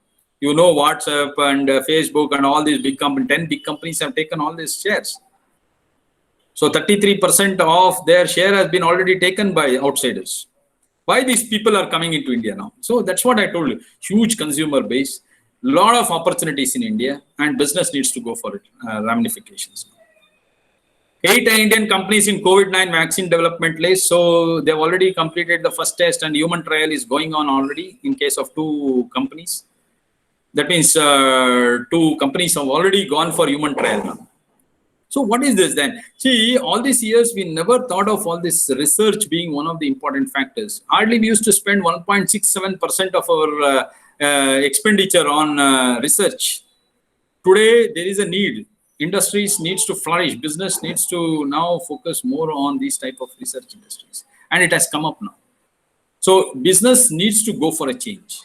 You know, WhatsApp and Facebook and all these big companies, 10 big companies have taken all these shares. So 33% of their share has been already taken by outsiders. Why these people are coming into India now? So that's what I told you. Huge consumer base, lot of opportunities in India, and business needs to go for it, ramifications. 8 Indian companies in COVID-19 vaccine development list. So they've already completed the first test and human trial is going on already in case of 2 companies. That means 2 companies have already gone for human trial now. So what is this then? See, all these years, we never thought of all this research being one of the important factors. Hardly we used to spend 1.67% of our expenditure on research. Today, there is a need. Industries needs to flourish. Business needs to now focus more on these type of research industries. And it has come up now. So business needs to go for a change.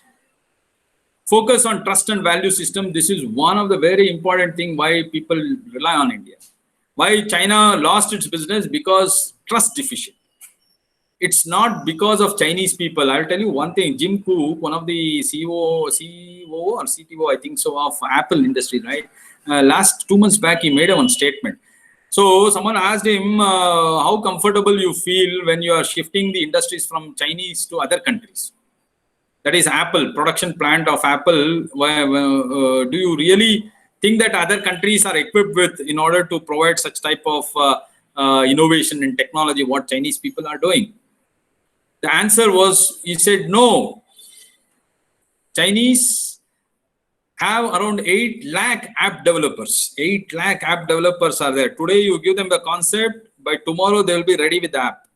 Focus on trust and value system. This is one of the very important thing why people rely on India. Why China lost its business? Because trust deficient. It's not because of Chinese people. I'll tell you one thing. Jim Cook, one of the CEO or CTO, I think so, of Apple industry, right? Last 2 months back, he made one statement. So someone asked him how comfortable you feel when you are shifting the industries from Chinese to other countries. That is Apple, production plant of Apple. Do you really think that other countries are equipped with in order to provide such type of innovation in technology, what Chinese people are doing? The answer was, he said, no. Chinese have around 8 lakh app developers. 8 lakh app developers are there. Today, you give them the concept, by tomorrow, they will be ready with the app.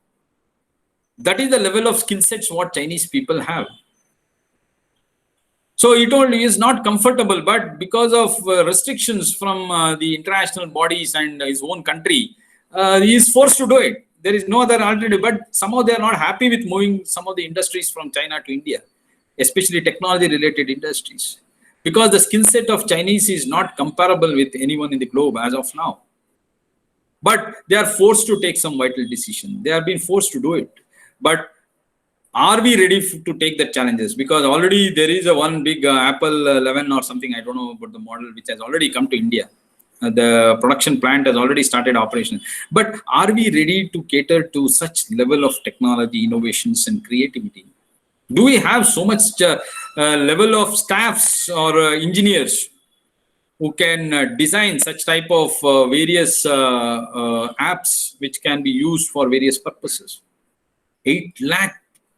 That is the level of skill sets what Chinese people have. So he told he is not comfortable, but because of restrictions from the international bodies and his own country, he is forced to do it. There is no other alternative, but somehow they are not happy with moving some of the industries from China to India, especially technology related industries, because the skill set of Chinese is not comparable with anyone in the globe as of now. But they are forced to take some vital decision. They are being forced to do it. But are we ready to take the challenges? Because already there is a one big Apple 11 or something, I don't know about the model, which has already come to India. The production plant has already started operation. But are we ready to cater to such level of technology, innovations and creativity? Do we have so much level of staffs or engineers who can design such type of various apps which can be used for various purposes? 8 lakh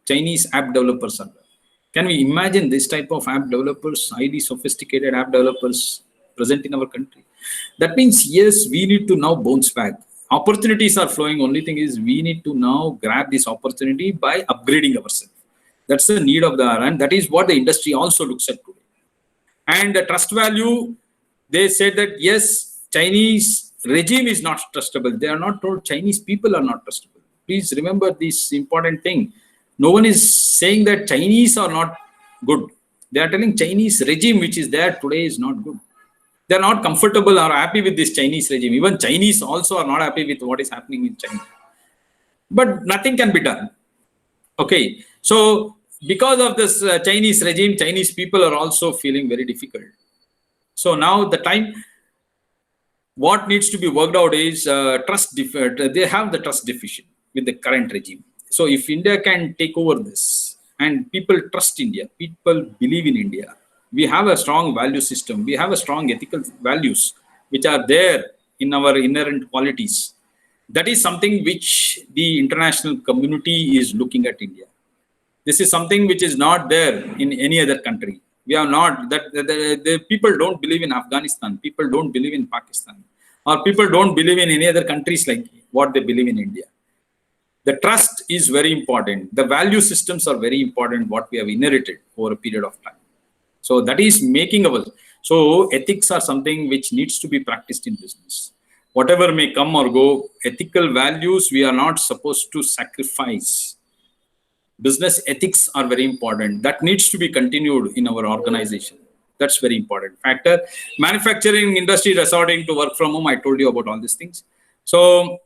Chinese app developers are there. Can we imagine this type of app developers, highly sophisticated app developers present in our country? That means, yes, we need to now bounce back. Opportunities are flowing. Only thing is we need to now grab this opportunity by upgrading ourselves. That's the need of the hour, and that is what the industry also looks at today. And the trust value, they said that yes, Chinese regime is not trustable. They are not told Chinese people are not trustable. Please remember this important thing. No one is saying that Chinese are not good. They are telling Chinese regime, which is there today, is not good. They are not comfortable or happy with this Chinese regime. Even Chinese also are not happy with what is happening in China. But nothing can be done. Okay, so because of this Chinese regime, Chinese people are also feeling very difficult. So now the time, what needs to be worked out is trust. They have the trust deficit with the current regime. So if India can take over this and people trust India, people believe in India, we have a strong value system, we have a strong ethical values which are there in our inherent qualities. That is something which the international community is looking at India. This is something which is not there in any other country. We are not, the people don't believe in Afghanistan, people don't believe in Pakistan, or people don't believe in any other countries like what they believe in India. The trust is very important. The value systems are very important, what we have inherited over a period of time. So that is making our, so ethics are something which needs to be practiced in business. Whatever may come or go, ethical values, we are not supposed to sacrifice. Business ethics are very important. That needs to be continued in our organization. That's very important factor. Manufacturing industry resorting to work from home, I told you about all these things. So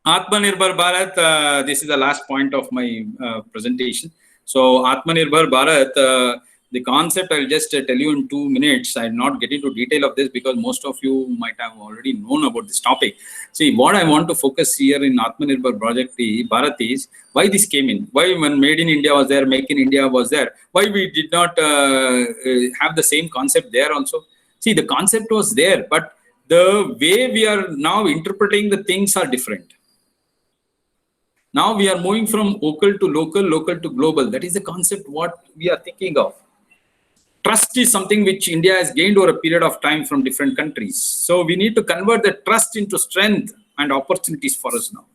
Atmanirbhar Bharat, this is the last point of my presentation. So Atmanirbhar Bharat, the concept I'll just tell you in 2 minutes. I'll not get into detail of this because most of you might have already known about this topic. See, what I want to focus here in Atmanirbhar Bharat is why this came in. Why when Made in India was there, Make in India was there. Why we did not have the same concept there also. See, the concept was there, but the way we are now interpreting the things are different. Now we are moving from local to local, local to global. That is the concept what we are thinking of. Trust is something which India has gained over a period of time from different countries. So we need to convert the trust into strength and opportunities for us now.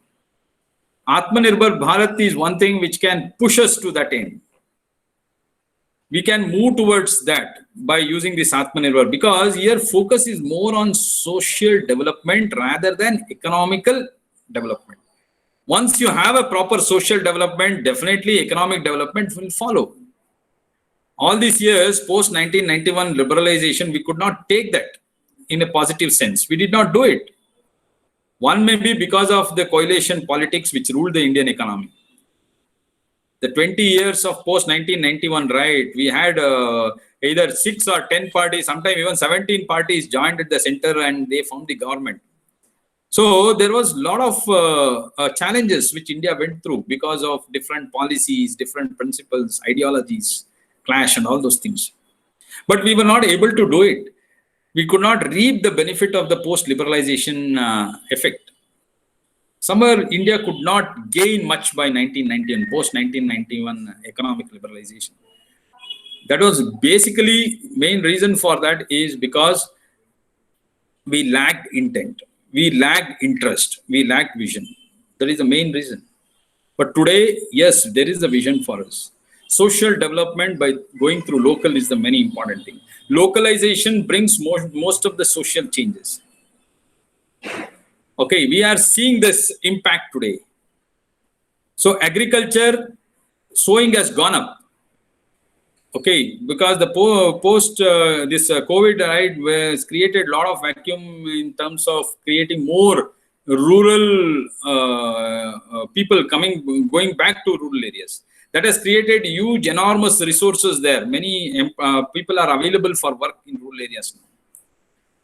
Atmanirbhar Bharat is one thing which can push us to that end. We can move towards that by using this Atmanirbhar, because here focus is more on social development rather than economical development. Once you have a proper social development, definitely economic development will follow. All these years, post-1991 liberalization, we could not take that in a positive sense. We did not do it. One may be because of the coalition politics which ruled the Indian economy. The 20 years of post-1991, right, we had either 6 or 10 parties, sometimes even 17 parties joined at the center and they formed the government. So there was a lot of challenges which India went through because of different policies, different principles, ideologies, clash and all those things. But we were not able to do it. We could not reap the benefit of the post-liberalization effect. Somewhere India could not gain much by 1990 and post-1991 economic liberalization. That was basically main reason for that is because we lacked intent, we lacked interest, we lacked vision. That is the main reason. But today, yes, there is a vision for us. Social development by going through local is the very important thing. Localization brings most of the social changes. Okay, we are seeing this impact today. So agriculture, sowing has gone up. Okay, because the this COVID has created a lot of vacuum in terms of creating more rural people going back to rural areas. That has created huge, enormous resources there. Many people are available for work in rural areas now.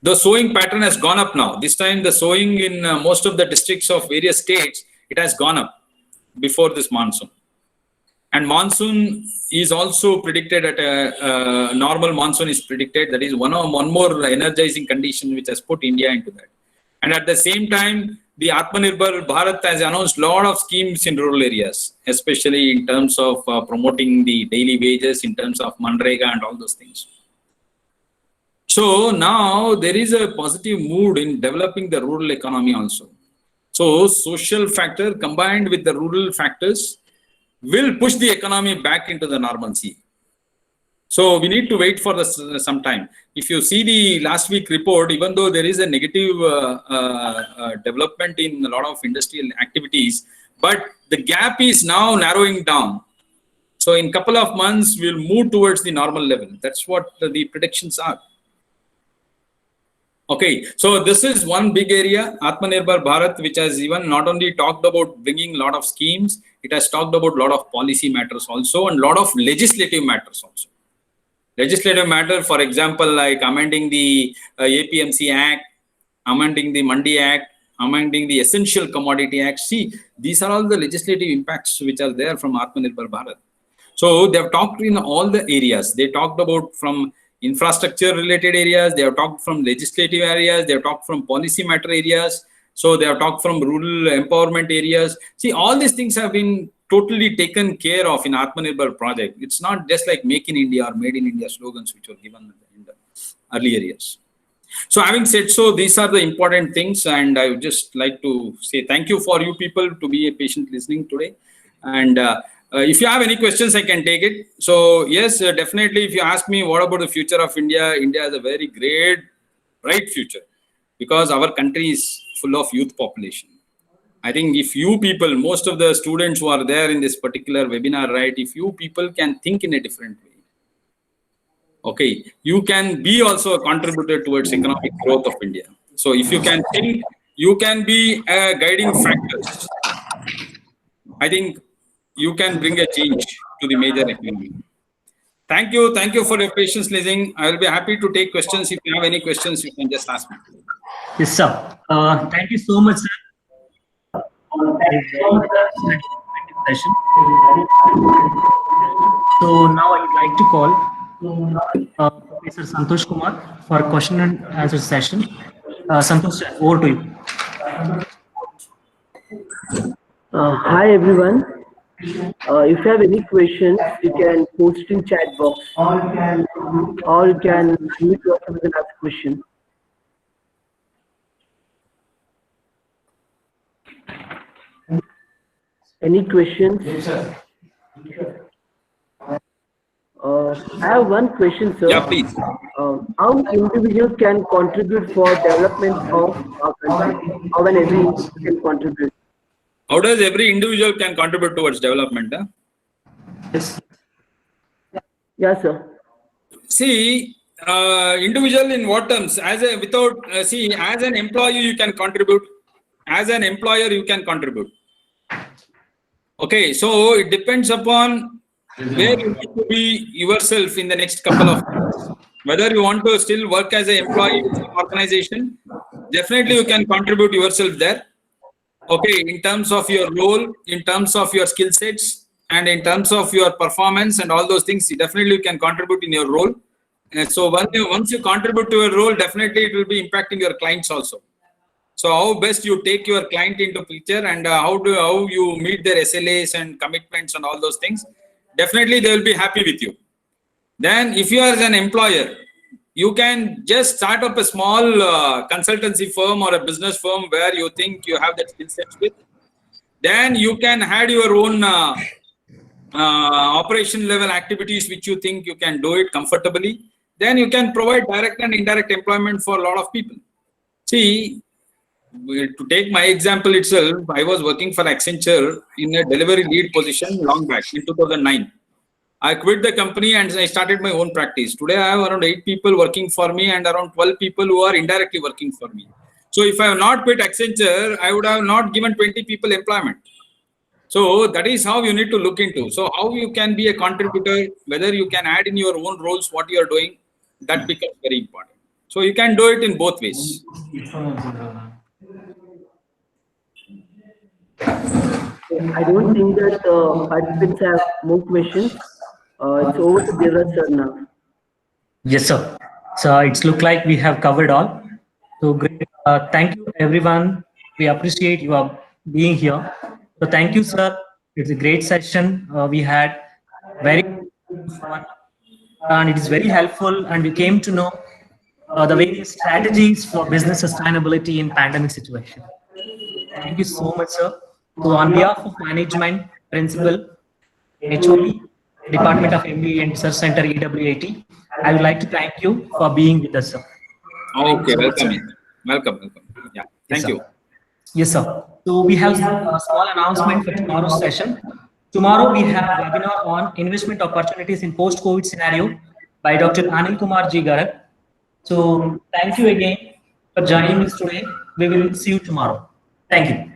The sowing pattern has gone up now. This time the sowing in most of the districts of various states, it has gone up before this monsoon. And monsoon is also predicted at a normal monsoon is predicted. That is one more energizing condition which has put India into that. And at the same time, the Atmanirbhar Bharat has announced a lot of schemes in rural areas, especially in terms of promoting the daily wages, in terms of Manrega and all those things. So now there is a positive mood in developing the rural economy also. So social factor combined with the rural factors will push the economy back into the normalcy. So we need to wait for some time. If you see the last week report, even though there is a negative development in a lot of industrial activities, but the gap is now narrowing down. So in couple of months, we'll move towards the normal level. That's what the predictions are. Okay, so this is one big area, Atmanirbhar Bharat, which has even not only talked about bringing a lot of schemes, it has talked about a lot of policy matters also and a lot of legislative matters also. Legislative matter, for example, like amending the APMC Act, amending the Mandi Act, amending the Essential Commodity Act. See, these are all the legislative impacts which are there from Atmanirbhar Bharat. So they have talked in all the areas. They talked about from infrastructure related areas, they have talked from legislative areas, they have talked from policy matter areas, so they have talked from rural empowerment areas. See, all these things have been totally taken care of in Atmanirbhar project. It's not just like Make in India or Made in India slogans which were given in the earlier years. So having said so, these are the important things, and I would just like to say thank you for you people to be a patient listening today. And if you have any questions, I can take it. So yes, definitely, if you ask me what about the future of India, India has a very great, bright future because our country is full of youth population. I think if you people, most of the students who are there in this particular webinar, right, if you people can think in a different way, okay, you can be also a contributor towards economic growth of India. So if you can think, you can be a guiding factor. I think you can bring a change to the major economy. Thank you for your patience listening. I will be happy to take questions. If you have any questions, you can just ask me. Yes, sir. Thank you so much, sir. Session. So now I would like to call Professor Santosh Kumar for a question and answer session. Santosh, over to you. Hi everyone. If you have any questions, you can post in chat box, or you can unmute yourself and ask question. Any questions? Yes, sir. I have one question, sir. Yeah, please. How individuals can contribute for development of our country? How an every individual can contribute? How does every individual can contribute towards development? Huh? Yes. Yeah, sir. See, individual in what terms? As a as an employee you can contribute. As an employer you can contribute. Okay, so it depends upon where you need to be yourself in the next couple of years. Whether you want to still work as an employee with an organization, definitely you can contribute yourself there. Okay, in terms of your role, in terms of your skill sets, and in terms of your performance and all those things, definitely you can contribute in your role. And so once you contribute to your role, definitely it will be impacting your clients also. So how best you take your client into picture and how you meet their SLAs and commitments and all those things, definitely they will be happy with you. Then if you are an employer, you can just start up a small consultancy firm or a business firm where you think you have that skill set with. Then you can add your own operation level activities which you think you can do it comfortably. Then you can provide direct and indirect employment for a lot of people. See, to take my example itself, I was working for Accenture in a delivery lead position long back in 2009. I quit the company and I started my own practice. Today I have around 8 people working for me and around 12 people who are indirectly working for me. So if I have not quit Accenture, I would have not given 20 people employment. So that is how you need to look into. So how you can be a contributor, whether you can add in your own roles what you are doing, that becomes very important. So you can do it in both ways. I don't think that participants have more questions. It's over to Devraj sir now. Yes, sir. So it's look like we have covered all. So great. Thank you, everyone. We appreciate you are being here. So thank you, sir. It's a great session. We had very fun, and it is very helpful. And we came to know the various strategies for business sustainability in pandemic situation. Thank you so much, sir. So on behalf of management, principal, HOD, Department of MBA and Research Center, EWAT, I would like to thank you for being with us, sir. Okay, welcome. Welcome. Yeah, thank you. Yes, sir. So we have a small announcement for tomorrow's session. Tomorrow we have a webinar on investment opportunities in post-COVID scenario by Dr. Anil Kumar G. Garg. So thank you again for joining us today. We will see you tomorrow. Thank you.